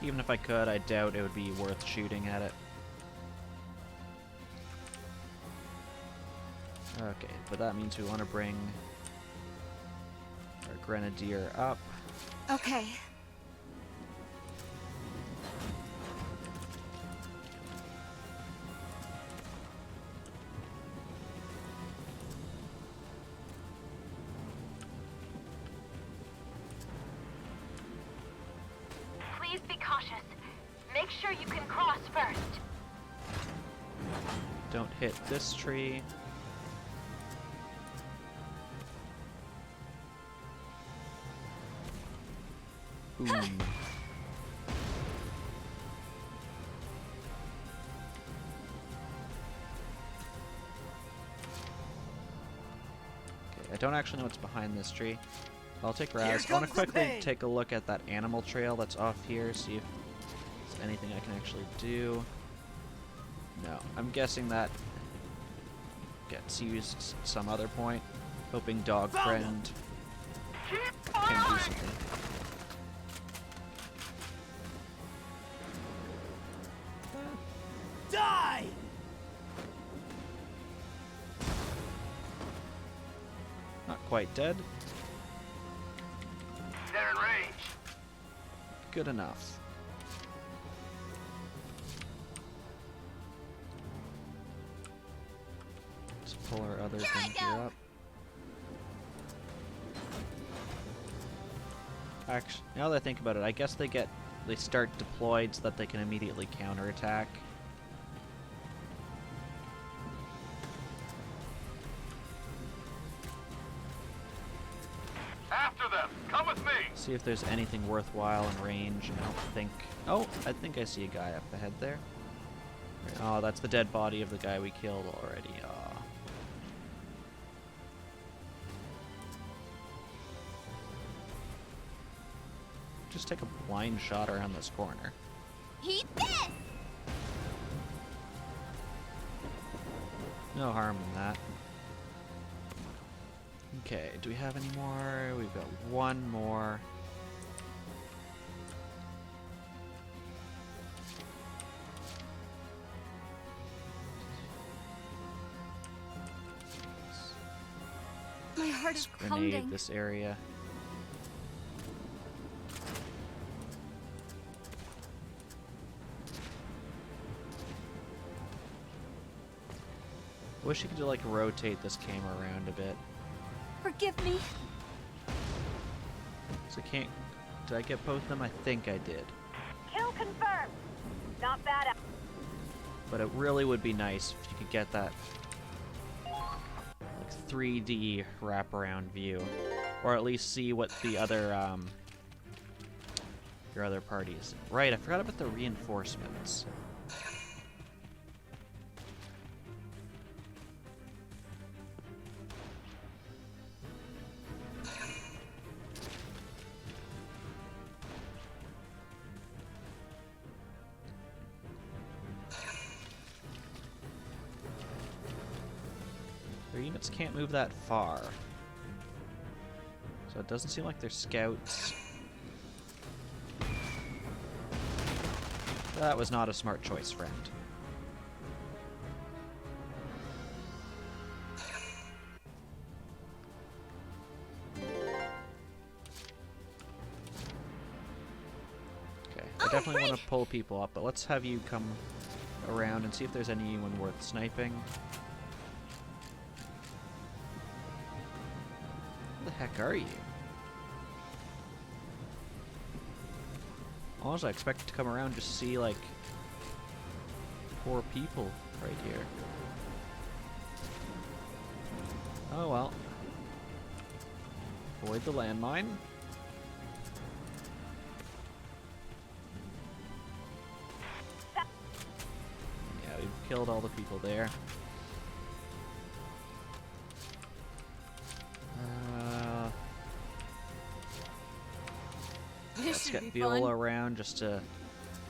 [SPEAKER 1] Even if I could, I doubt it would be worth shooting at it. Okay, but that means we want to bring our grenadier up.
[SPEAKER 5] Okay.
[SPEAKER 8] Please be cautious. Make sure you can cross first.
[SPEAKER 1] Don't hit this tree. Boom. Okay, I don't actually know what's behind this tree. I'll take Raz. I want to quickly take a look at that animal trail that's off here, see if there's anything I can actually do. No, I'm guessing that gets used some other point. Hoping Dog Friend can do something.
[SPEAKER 10] Die!
[SPEAKER 1] Not quite dead.
[SPEAKER 6] They're in range.
[SPEAKER 1] Good enough. Let's pull our other grenadier up. Actually, now that I think about it, I guess they start deployed so that they can immediately counterattack.
[SPEAKER 6] After them. Come with me.
[SPEAKER 1] See if there's anything worthwhile in range. I don't think. Oh, I think I see a guy up ahead there. Oh, that's the dead body of the guy we killed already. Just take a blind shot around this corner.
[SPEAKER 2] Eat this!
[SPEAKER 1] No harm in that. Okay, do we have any more? We've got one more.
[SPEAKER 5] My heart is
[SPEAKER 1] Grenade
[SPEAKER 5] pounding.
[SPEAKER 1] this area. Wish you could like rotate this camera around a bit.
[SPEAKER 5] Forgive me.
[SPEAKER 1] So can't. Did I get both of them? I think I did.
[SPEAKER 8] Kill confirmed. Not bad.
[SPEAKER 1] But it really would be nice if you could get that like 3D wraparound view, or at least see what the other your other parties. Right, I forgot about the reinforcements. Their units can't move that far. So it doesn't seem like they're scouts. That was not a smart choice, friend. definitely want to pull people up, but let's have you come around and see if there's anyone worth sniping. Who the heck are you? Honestly, I expect to come around just see, like, poor people right here. Oh well. Avoid the landmine. Yeah, we've killed all the people there. Let's get Viola around just to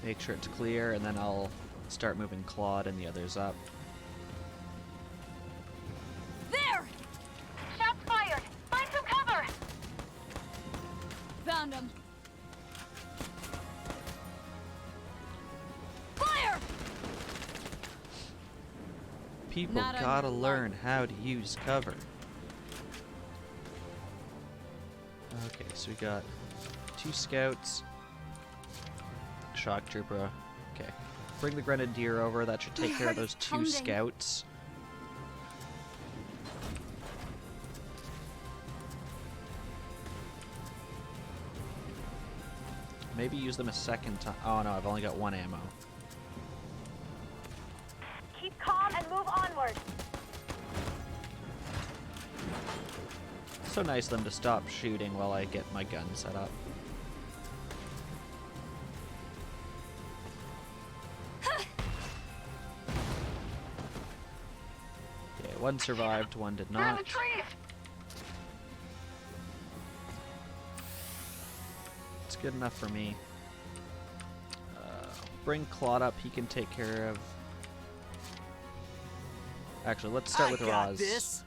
[SPEAKER 1] make sure it's clear, and then I'll start moving Claude and the others up.
[SPEAKER 2] There!
[SPEAKER 8] Shots fired! Find some cover!
[SPEAKER 2] Found him. Fire!
[SPEAKER 1] People
[SPEAKER 2] Not on
[SPEAKER 1] gotta
[SPEAKER 2] your
[SPEAKER 1] learn how to use cover. Okay, so we got 2 scouts. Shock trooper. Okay. Bring the grenadier over. That should take care of those 2 scouts. Maybe use them a second time. Oh no, I've only got 1 ammo.
[SPEAKER 8] Keep calm and move onward.
[SPEAKER 1] So nice of them to stop shooting while I get my gun set up. Okay, 1 survived, 1 did
[SPEAKER 9] They're in
[SPEAKER 1] not.
[SPEAKER 9] the trees!
[SPEAKER 1] It's good enough for me. Bring Claude up, he can take care of... Actually, let's start with Roz.
[SPEAKER 10] This.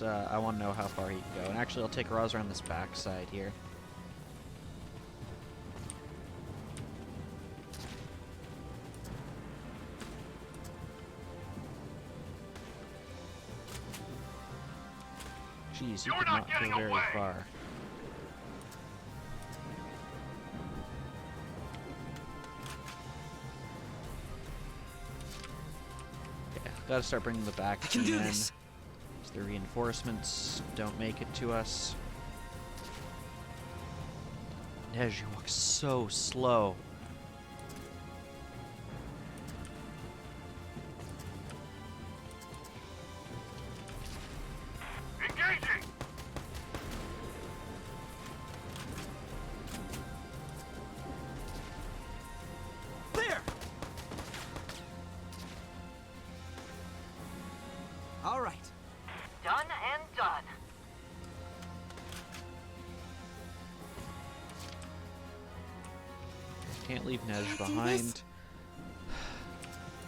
[SPEAKER 1] I want to know how far he can go. And actually, I'll take Roz around this back side here. Jeez, you
[SPEAKER 6] You're
[SPEAKER 1] could
[SPEAKER 6] not
[SPEAKER 1] not
[SPEAKER 6] getting
[SPEAKER 1] go very
[SPEAKER 6] away.
[SPEAKER 1] far. Okay, gotta start bringing the back
[SPEAKER 10] I can
[SPEAKER 1] team
[SPEAKER 10] do
[SPEAKER 1] in.
[SPEAKER 10] this.
[SPEAKER 1] So the reinforcements don't make it to us. Nej, you walk so slow.
[SPEAKER 6] Engaging!
[SPEAKER 10] There. All right.
[SPEAKER 9] Done and done.
[SPEAKER 1] Can't leave Nej
[SPEAKER 2] Can't do
[SPEAKER 1] behind.
[SPEAKER 2] this.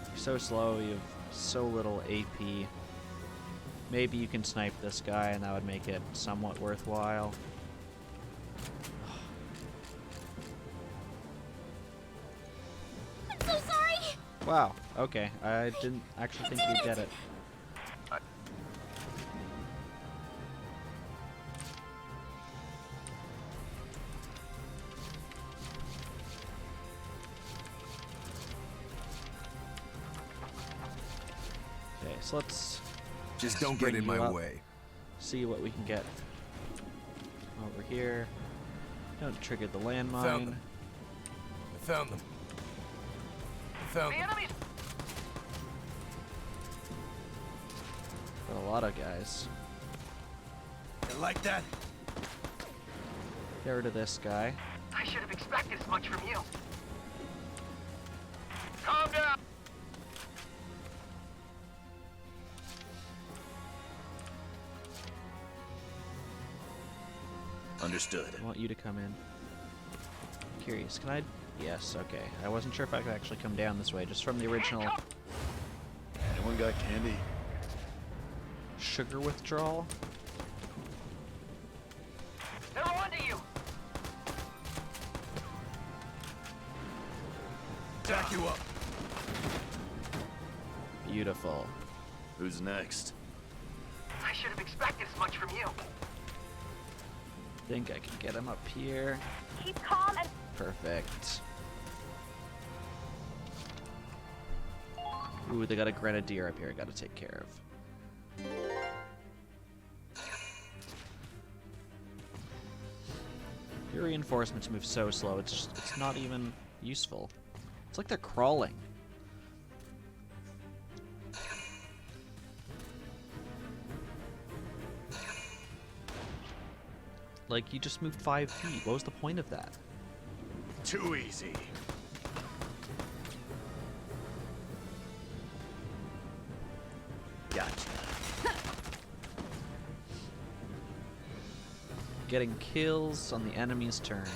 [SPEAKER 1] You're so slow, you have so little AP. Maybe you can snipe this guy and that would make it somewhat worthwhile.
[SPEAKER 2] I'm so sorry!
[SPEAKER 1] Wow, okay. I didn't actually think you'd get it. Okay, so let's
[SPEAKER 11] Just don't
[SPEAKER 1] bring
[SPEAKER 11] get in
[SPEAKER 1] you
[SPEAKER 11] my
[SPEAKER 1] up.
[SPEAKER 11] way.
[SPEAKER 1] See what we can get over here. Don't trigger the
[SPEAKER 11] Found
[SPEAKER 1] landmine.
[SPEAKER 11] them. I found them. I found
[SPEAKER 9] The
[SPEAKER 11] them.
[SPEAKER 9] enemy's
[SPEAKER 1] Got a lot of guys.
[SPEAKER 11] You like that?
[SPEAKER 1] Get rid of this guy.
[SPEAKER 9] I should have expected as much from you.
[SPEAKER 6] Calm down!
[SPEAKER 11] Understood.
[SPEAKER 1] I want you to come in. Curious, can I? Yes, okay. I wasn't sure if I could actually come down this way, just from the original
[SPEAKER 11] Anyone got candy?
[SPEAKER 1] sugar withdrawal.
[SPEAKER 9] They're onto you.
[SPEAKER 11] Back you up.
[SPEAKER 1] Beautiful.
[SPEAKER 11] Who's next?
[SPEAKER 9] I should have expected as much from you.
[SPEAKER 1] Think I can get him up here.
[SPEAKER 8] Keep calm and
[SPEAKER 1] Perfect. Ooh, they got a grenadier up here I gotta take care of. Your reinforcements move so slow, it's not even useful. It's like they're crawling. Like, you just moved 5 feet. What was the point of that?
[SPEAKER 11] Too easy.
[SPEAKER 4] Gotcha.
[SPEAKER 1] Getting kills on the enemy's turn.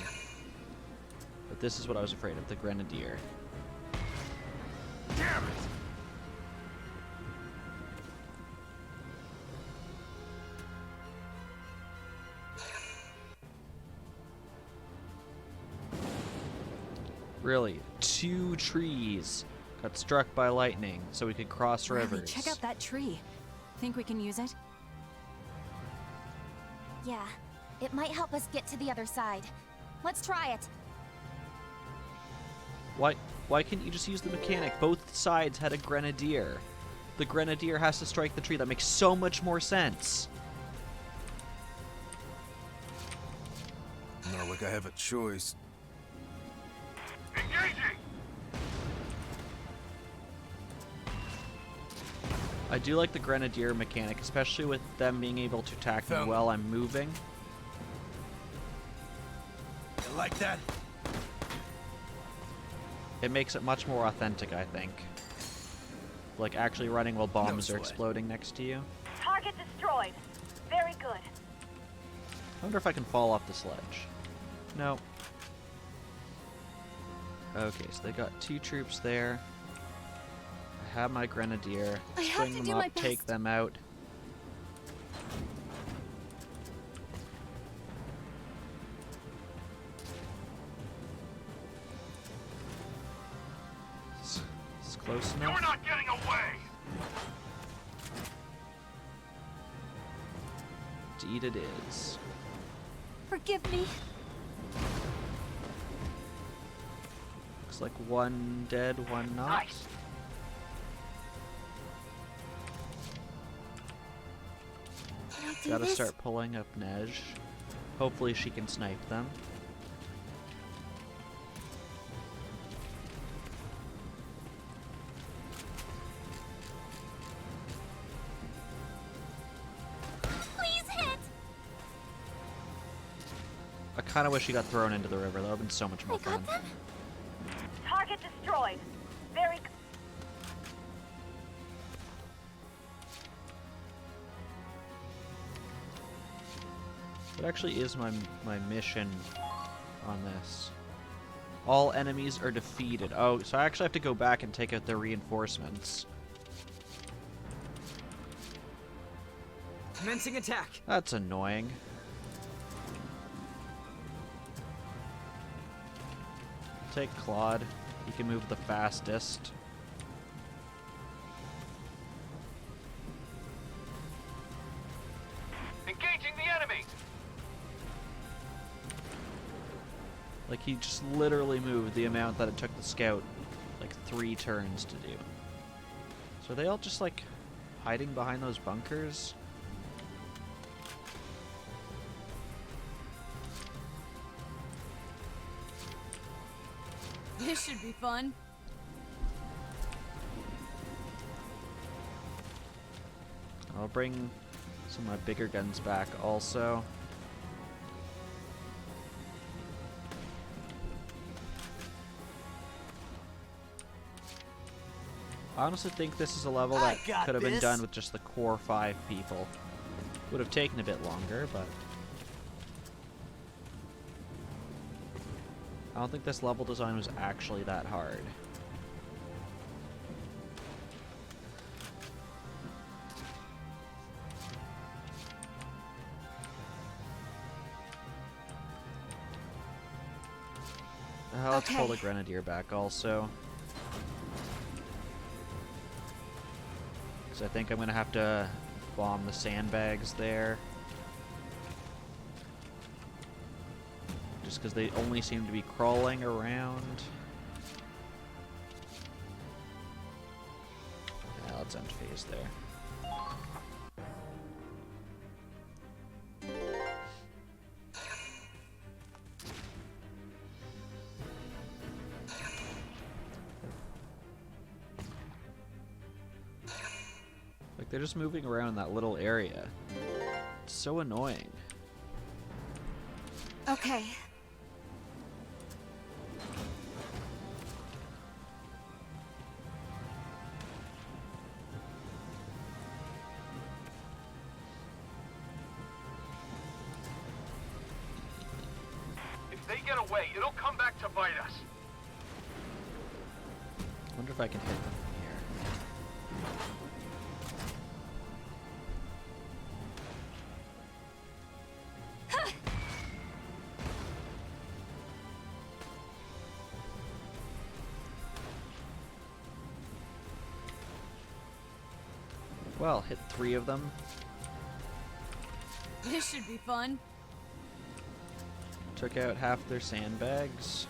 [SPEAKER 1] But this is what I was afraid of, the grenadier.
[SPEAKER 11] Damn it!
[SPEAKER 1] Really, 2 trees got struck by lightning so we could cross
[SPEAKER 5] Riley,
[SPEAKER 1] rivers.
[SPEAKER 5] check out that tree. Think we can use it?
[SPEAKER 2] Yeah, it might help us get to the other side. Let's try it.
[SPEAKER 1] Why can't you just use the mechanic? Both sides had a grenadier. The grenadier has to strike the tree. That makes so much more sense.
[SPEAKER 11] Not like I have a choice.
[SPEAKER 6] Engaging!
[SPEAKER 1] I do like the grenadier mechanic, especially with them being able to attack me
[SPEAKER 11] Found
[SPEAKER 1] while I'm moving.
[SPEAKER 11] You like that?
[SPEAKER 1] It makes it much more authentic, I think. Like actually running while bombs are
[SPEAKER 11] sweat.
[SPEAKER 1] exploding next to you.
[SPEAKER 8] Target destroyed. Very good.
[SPEAKER 1] I wonder if I can fall off the sledge. No. Okay, so they got 2 troops there. I have my grenadier.
[SPEAKER 5] I have
[SPEAKER 1] String
[SPEAKER 5] to
[SPEAKER 1] them
[SPEAKER 5] do
[SPEAKER 1] up,
[SPEAKER 5] my
[SPEAKER 1] take
[SPEAKER 5] best.
[SPEAKER 1] them out. It's close enough.
[SPEAKER 6] You're not getting away!
[SPEAKER 1] Indeed it is.
[SPEAKER 5] Forgive me.
[SPEAKER 1] Looks like 1 dead, 1 not.
[SPEAKER 9] Nice.
[SPEAKER 5] Can I do
[SPEAKER 1] Gotta
[SPEAKER 5] this?
[SPEAKER 1] start pulling up Nej. Hopefully she can snipe them.
[SPEAKER 2] Please hit!
[SPEAKER 1] I kinda wish she got thrown into the river. That would've been so much more
[SPEAKER 2] I got
[SPEAKER 1] fun.
[SPEAKER 2] them?
[SPEAKER 8] Target destroyed. Very good.
[SPEAKER 1] What actually is my mission on this? All enemies are defeated. Oh, so I actually have to go back and take out their reinforcements.
[SPEAKER 3] Commencing attack.
[SPEAKER 1] That's annoying. Take Claude. He can move the fastest.
[SPEAKER 9] Engaging the enemy!
[SPEAKER 1] Like, he just literally moved the amount that it took the scout, like, 3 turns to do. So are they all just, like, hiding behind those bunkers?
[SPEAKER 5] This should be fun.
[SPEAKER 1] I'll bring some of my bigger guns back also. I honestly think this is a level that could have been done with just the core 5 people. Would have taken a bit longer, but I don't think this level design was actually that hard. Let's pull the grenadier back also. Because I think I'm going to have to bomb the sandbags there. Just because they only seem to be crawling around. Godsend phase there. Like, they're just moving around that little area. It's so annoying.
[SPEAKER 5] Okay.
[SPEAKER 6] If they get away, it'll come back to bite us.
[SPEAKER 1] I wonder if I can hit them from here. Well, hit 3 of them.
[SPEAKER 5] This should be fun.
[SPEAKER 1] Took out half their sandbags.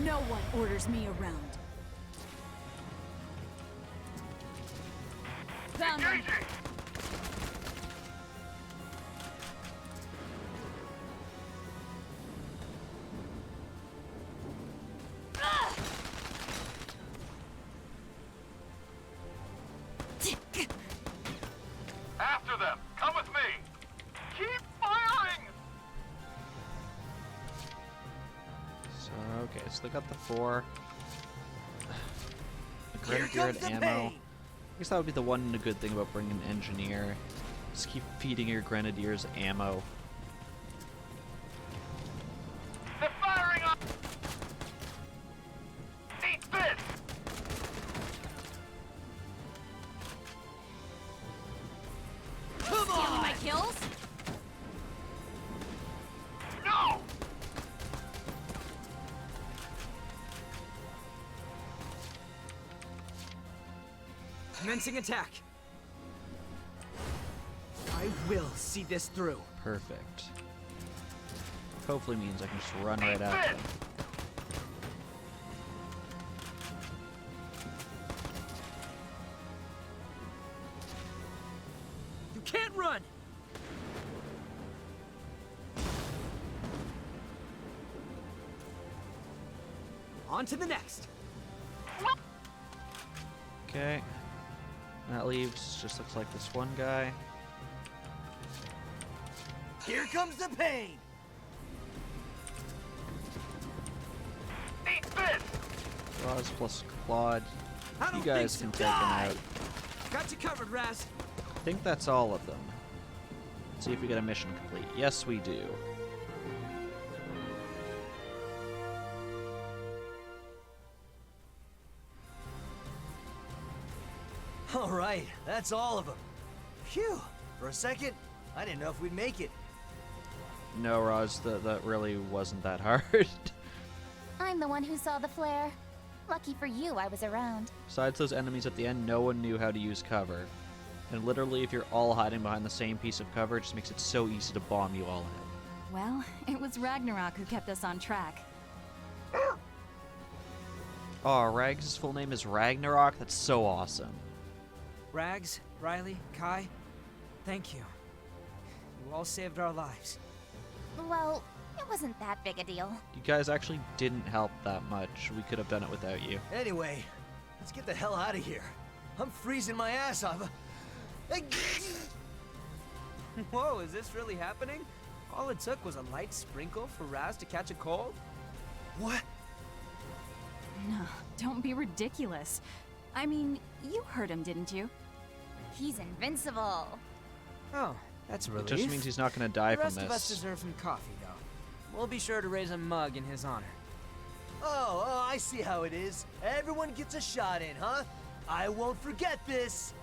[SPEAKER 5] No one orders me around. Found them.
[SPEAKER 6] Engaging! After them! Come with me! Keep firing!
[SPEAKER 1] So, okay, so they got the 4. The
[SPEAKER 4] Here
[SPEAKER 1] Grenadier
[SPEAKER 4] comes
[SPEAKER 1] and
[SPEAKER 4] the
[SPEAKER 1] ammo.
[SPEAKER 4] pain.
[SPEAKER 1] I guess that would be the one good thing about bringing an engineer. Just keep feeding your Grenadiers ammo.
[SPEAKER 6] They're firing on... Eat this!
[SPEAKER 5] Stealing my kills?
[SPEAKER 6] No!
[SPEAKER 3] Commencing attack. I will see this through.
[SPEAKER 1] Perfect. Hopefully means I can just run right at them.
[SPEAKER 3] You can't run! On to the next.
[SPEAKER 1] Okay. That leaves, just looks like this one guy.
[SPEAKER 4] Here comes the pain!
[SPEAKER 6] Eat this!
[SPEAKER 1] Roz plus Claude.
[SPEAKER 3] I
[SPEAKER 1] You
[SPEAKER 3] don't
[SPEAKER 1] guys
[SPEAKER 3] think
[SPEAKER 1] can
[SPEAKER 3] so.
[SPEAKER 1] take him
[SPEAKER 3] Die!
[SPEAKER 1] out.
[SPEAKER 3] Got you covered, Raz.
[SPEAKER 1] I think that's all of them. Let's see if we get a mission complete. Yes, we do.
[SPEAKER 4] All right, that's all of them. Phew! For a second, I didn't know if we'd make it.
[SPEAKER 1] No, Roz, that really wasn't that hard.
[SPEAKER 2] I'm the one who saw the flare. Lucky for you, I was around.
[SPEAKER 1] Besides those enemies at the end, no one knew how to use cover. And literally, if you're all hiding behind the same piece of cover, it just makes it so easy to bomb you all out.
[SPEAKER 5] Well, it was Ragnarok who kept us on track.
[SPEAKER 1] Oh, Rags' full name is Ragnarok? That's so awesome.
[SPEAKER 3] Rags, Riley, Kai, thank you. You all saved our lives.
[SPEAKER 2] Well, it wasn't that big a deal.
[SPEAKER 1] You guys actually didn't help that much. We could have done it without you.
[SPEAKER 4] Anyway, let's get the hell out of here. I'm freezing my ass off.
[SPEAKER 3] Whoa, is this really happening? All it took was a light sprinkle for Raz to catch a cold?
[SPEAKER 4] What?
[SPEAKER 5] No, don't be ridiculous. I mean, you heard him, didn't you?
[SPEAKER 2] He's invincible.
[SPEAKER 3] Oh, that's a
[SPEAKER 1] It
[SPEAKER 3] relief.
[SPEAKER 1] just means he's not going to die
[SPEAKER 3] the
[SPEAKER 1] from
[SPEAKER 3] rest of us
[SPEAKER 1] this.
[SPEAKER 3] deserve some coffee, though. We'll be sure to raise a mug in his honor.
[SPEAKER 4] Oh, I see how it is. Everyone gets a shot in, huh? I won't forget this.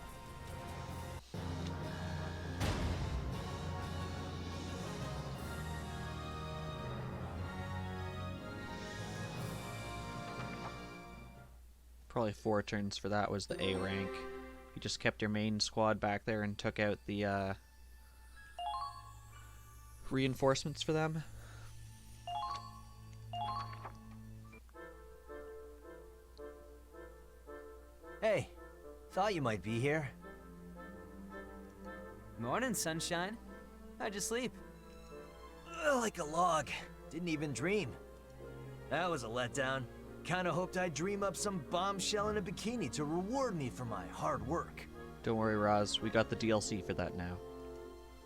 [SPEAKER 1] Probably 4 turns for that was the A rank. You just kept your main squad back there and took out the reinforcements for them.
[SPEAKER 4] Thought you might be here.
[SPEAKER 3] Morning, sunshine. How'd you sleep?
[SPEAKER 4] Like a log. Didn't even dream. That was a letdown. Kinda hoped I'd dream up some bombshell in a bikini to reward me for my hard work.
[SPEAKER 1] Don't worry, Roz. We got the DLC for that now.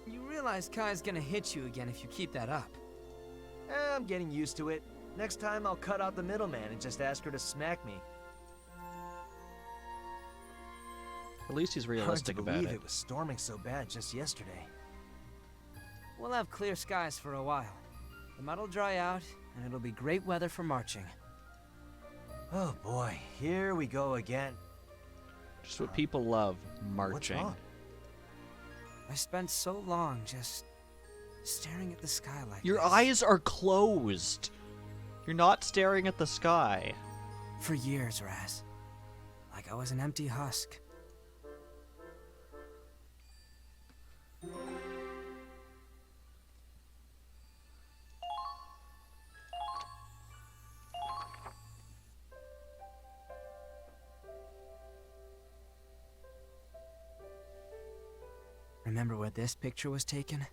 [SPEAKER 3] You realize Kai's gonna hit you again if you keep that up.
[SPEAKER 4] I'm getting used to it. Next time I'll cut out the middleman and just ask her to smack me.
[SPEAKER 1] At least he's realistic
[SPEAKER 4] Hard to
[SPEAKER 1] about
[SPEAKER 4] believe
[SPEAKER 1] it.
[SPEAKER 4] it was storming so bad just yesterday.
[SPEAKER 3] We'll have clear skies for a while. The mud'll dry out, and it'll be great weather for marching.
[SPEAKER 4] Oh boy, here we go again.
[SPEAKER 1] Just what people love, marching.
[SPEAKER 4] What's wrong?
[SPEAKER 3] I spent so long just staring at the sky like
[SPEAKER 1] Your
[SPEAKER 3] this.
[SPEAKER 1] eyes are closed. You're not staring at the sky.
[SPEAKER 3] For years, Raz. Like I was an empty husk. Remember where this picture was taken?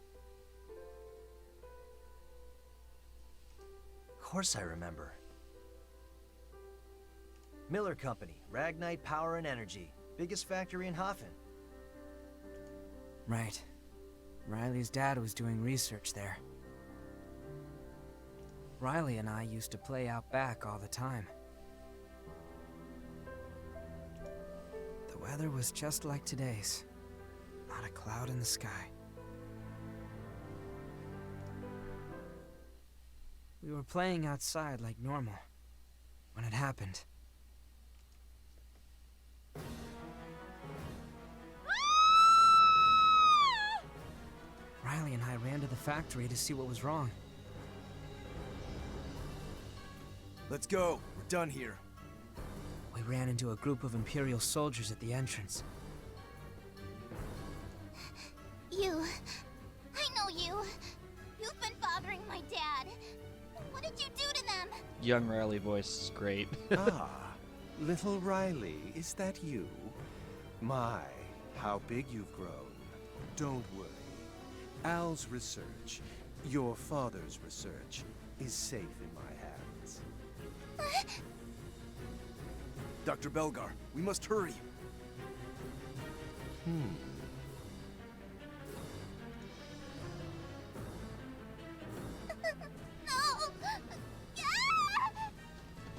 [SPEAKER 4] Of course I remember. Miller Company, Ragnite Power and Energy. Biggest factory in Hafen.
[SPEAKER 3] Right. Riley's dad was doing research there. Riley and I used to play out back all the time. The weather was just like today's. Not a cloud in the sky. We were playing outside like normal when it happened. Riley and I ran to the factory to see what was wrong.
[SPEAKER 11] Let's go. We're done here.
[SPEAKER 3] We ran into a group of Imperial soldiers at the entrance.
[SPEAKER 2] You. I know you. You've been bothering my dad. What did you do to them?
[SPEAKER 1] Young Riley voice is great.
[SPEAKER 12] Ah, little Riley, is that you? My, how big you've grown. Don't worry. Al's research, your father's research, is safe in my hands.
[SPEAKER 11] Dr. Belgar, we must hurry.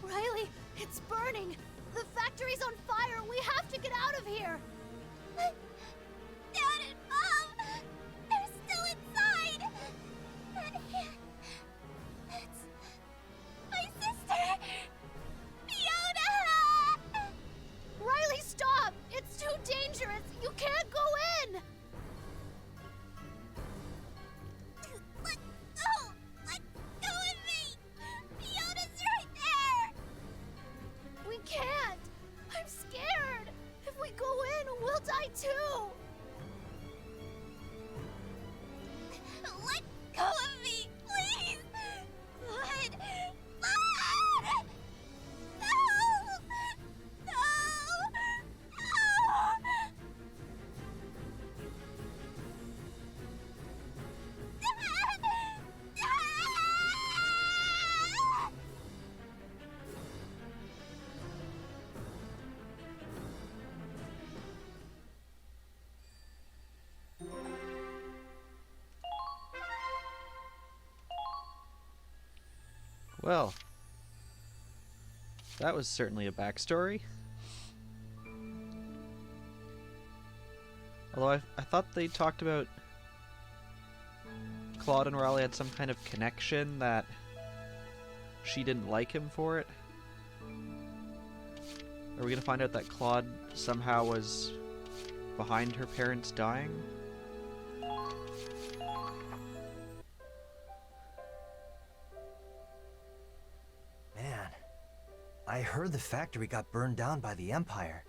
[SPEAKER 7] Riley, it's burning! The factory's on fire! We have to get out of here!
[SPEAKER 2] Dad and Mom! They're still inside! And it's my sister! Fiona!
[SPEAKER 7] Riley, stop! It's too dangerous! You can't go in!
[SPEAKER 2] Let go! Let go of me! Fiona's right there!
[SPEAKER 7] We can't! I'm scared! If we go in, we'll die too!
[SPEAKER 2] Let go of me, please! Blood! Blood! No! No!
[SPEAKER 1] Well, that was certainly a backstory. Although I thought they talked about Claude and Riley had some kind of connection that she didn't like him for it. Are we gonna find out that Claude somehow was behind her parents dying?
[SPEAKER 4] Man, I heard the factory got burned down by the Empire.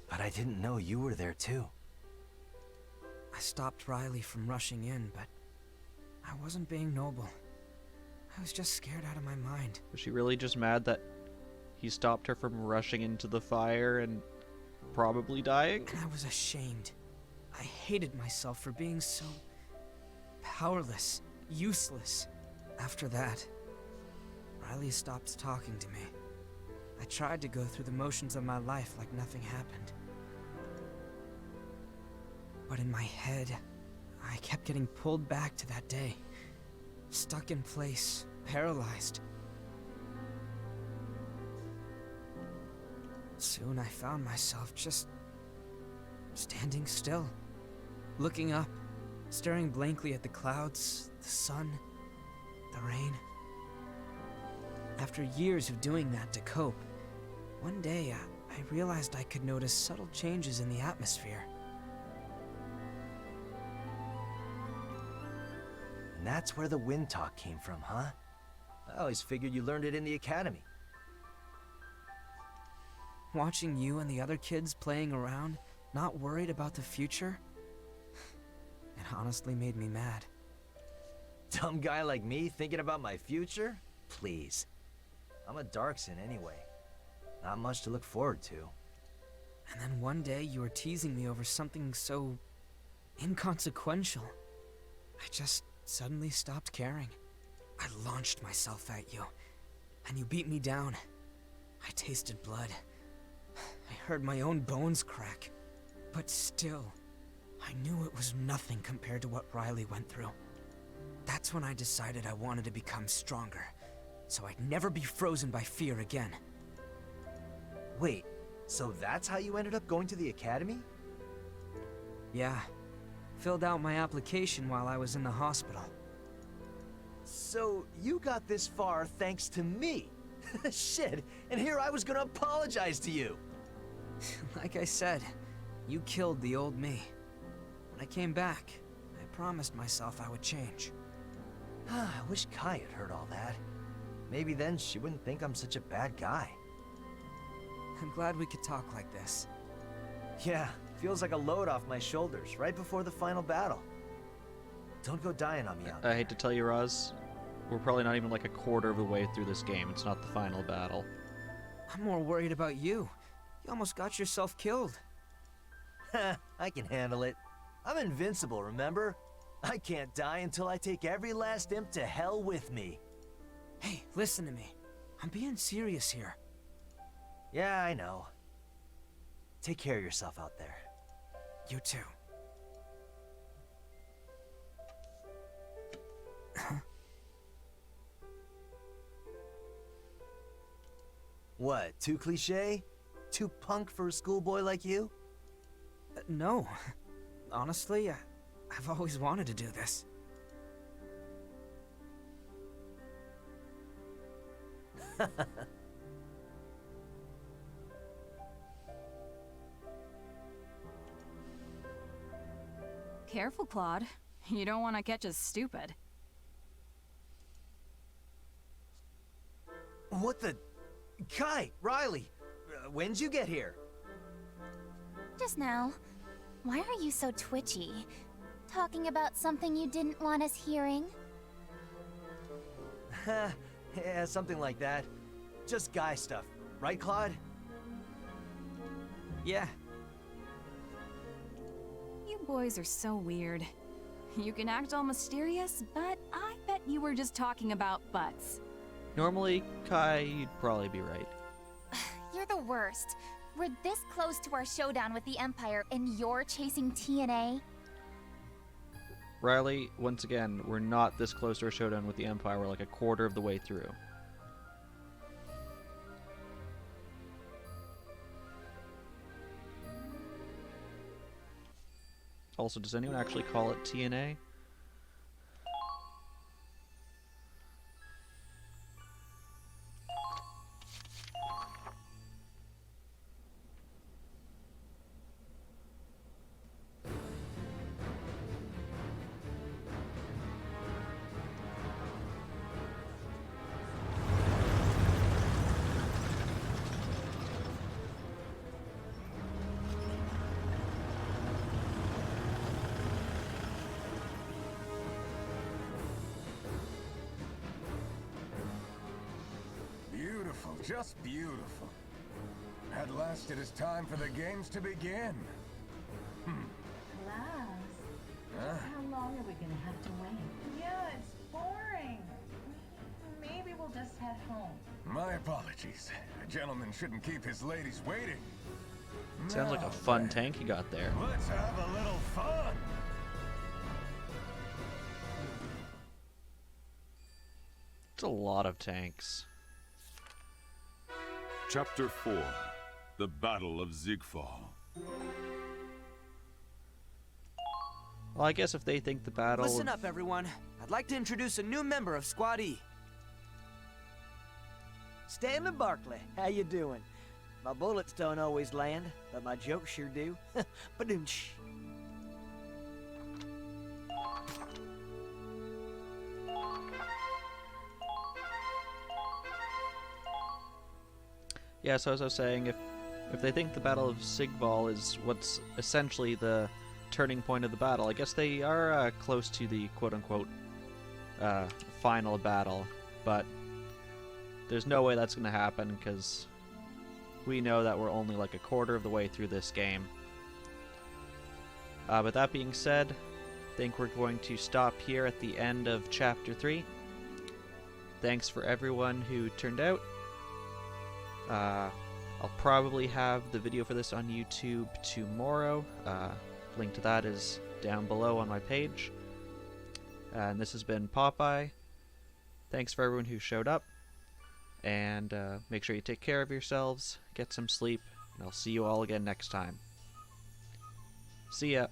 [SPEAKER 4] But I didn't know you were there too.
[SPEAKER 3] I stopped Riley from rushing in, but I wasn't being noble. I was just scared out of my mind.
[SPEAKER 1] Was she really just mad that he stopped her from rushing into the fire and probably dying.
[SPEAKER 3] And I was ashamed. I hated myself for being so powerless, useless. After that, Riley stopped talking to me. I tried to go through the motions of my life like nothing happened. But in my head, I kept getting pulled back to that day. Stuck in place, paralyzed. Soon I found myself just standing still, looking up, staring blankly at the clouds, the sun, the rain. After years of doing that to cope, one day I realized I could notice subtle changes in the atmosphere.
[SPEAKER 4] And that's where the wind talk came from, huh? I always figured you learned it in the academy.
[SPEAKER 3] Watching you and the other kids playing around, not worried about the future, it honestly made me mad.
[SPEAKER 4] Dumb guy like me thinking about my future? Please. I'm a Darkson anyway. Not much to look forward to.
[SPEAKER 3] And then one day you were teasing me over something so inconsequential. I just suddenly stopped caring. I launched myself at you, and you beat me down. I tasted blood. I heard my own bones crack. But still, I knew it was nothing compared to what Riley went through. That's when I decided I wanted to become stronger, so I'd never be frozen by fear again.
[SPEAKER 4] Wait, so that's how you ended up going to the academy?
[SPEAKER 3] Yeah. Filled out my application while I was in the hospital.
[SPEAKER 4] So you got this far thanks to me. Shit, and here I was gonna apologize to you.
[SPEAKER 3] Like I said, you killed the old me. When I came back, I promised myself I would change.
[SPEAKER 4] I wish Kai had heard all that. Maybe then she wouldn't think I'm such a bad guy.
[SPEAKER 3] I'm glad we could talk like this.
[SPEAKER 4] Yeah, feels like a load off my shoulders right before the final battle. Don't go dying on me out there.
[SPEAKER 1] I hate to tell you, Roz, we're probably not even like a quarter of the way through this game. It's not the final battle.
[SPEAKER 3] I'm more worried about you. You almost got yourself killed.
[SPEAKER 4] I can handle it. I'm invincible, remember? I can't die until I take every last imp to hell with me.
[SPEAKER 3] Hey, listen to me. I'm being serious here.
[SPEAKER 4] Yeah, I know. Take care of yourself out there.
[SPEAKER 3] You too.
[SPEAKER 4] What, too cliche? Too punk for a schoolboy like you?
[SPEAKER 3] No. Honestly, I've always wanted to do this.
[SPEAKER 5] Careful, Claude. You don't want to catch us stupid.
[SPEAKER 4] What the... Kai, Riley, when'd you get here?
[SPEAKER 2] Just now. Why are you so twitchy? Talking about something you didn't want us hearing?
[SPEAKER 4] Yeah, something like that. Just guy stuff, right, Claude?
[SPEAKER 3] Yeah.
[SPEAKER 5] You boys are so weird. You can act all mysterious, but I bet you were just talking about butts.
[SPEAKER 1] Normally, Kai, you'd probably be right.
[SPEAKER 2] You're the worst. We're this close to our showdown with the Empire, and you're chasing TNA?
[SPEAKER 1] Riley, once again, we're not this close to our showdown with the Empire. We're like a quarter of the way through. Also, does anyone actually call it TNA?
[SPEAKER 6] Beautiful, just beautiful.
[SPEAKER 13] At last it is time for the games to begin.
[SPEAKER 14] Class,
[SPEAKER 13] Huh?
[SPEAKER 14] how long are we gonna have to wait? Yeah, it's boring. Maybe we'll just head home.
[SPEAKER 13] My apologies. A gentleman shouldn't keep his ladies waiting.
[SPEAKER 1] Sounds like
[SPEAKER 13] Now
[SPEAKER 1] a fun
[SPEAKER 13] then,
[SPEAKER 1] tank you got there.
[SPEAKER 13] Let's have a little fun.
[SPEAKER 1] It's a lot of tanks.
[SPEAKER 15] Chapter 4. The Battle of Zigfall.
[SPEAKER 1] Well, I guess if they think the battle...
[SPEAKER 3] Listen up, everyone. I'd like to introduce a new member of Squad E.
[SPEAKER 16] Stanley Barkley, how you doing? My bullets don't always land, but my jokes sure do. Badoonch.
[SPEAKER 1] Yeah, so as I was saying, if they think the Battle of Sigval is what's essentially the turning point of the battle, I guess they are close to the quote-unquote final battle, but there's no way that's going to happen because we know that we're only like a quarter of the way through this game. But that being said, I think we're going to stop here at the end of Chapter 3. Thanks for everyone who turned out. I'll probably have the video for this on YouTube tomorrow. Link to that is down below on my page. And this has been Popeye. Thanks for everyone who showed up. And make sure you take care of yourselves, get some sleep, and I'll see you all again next time. See ya!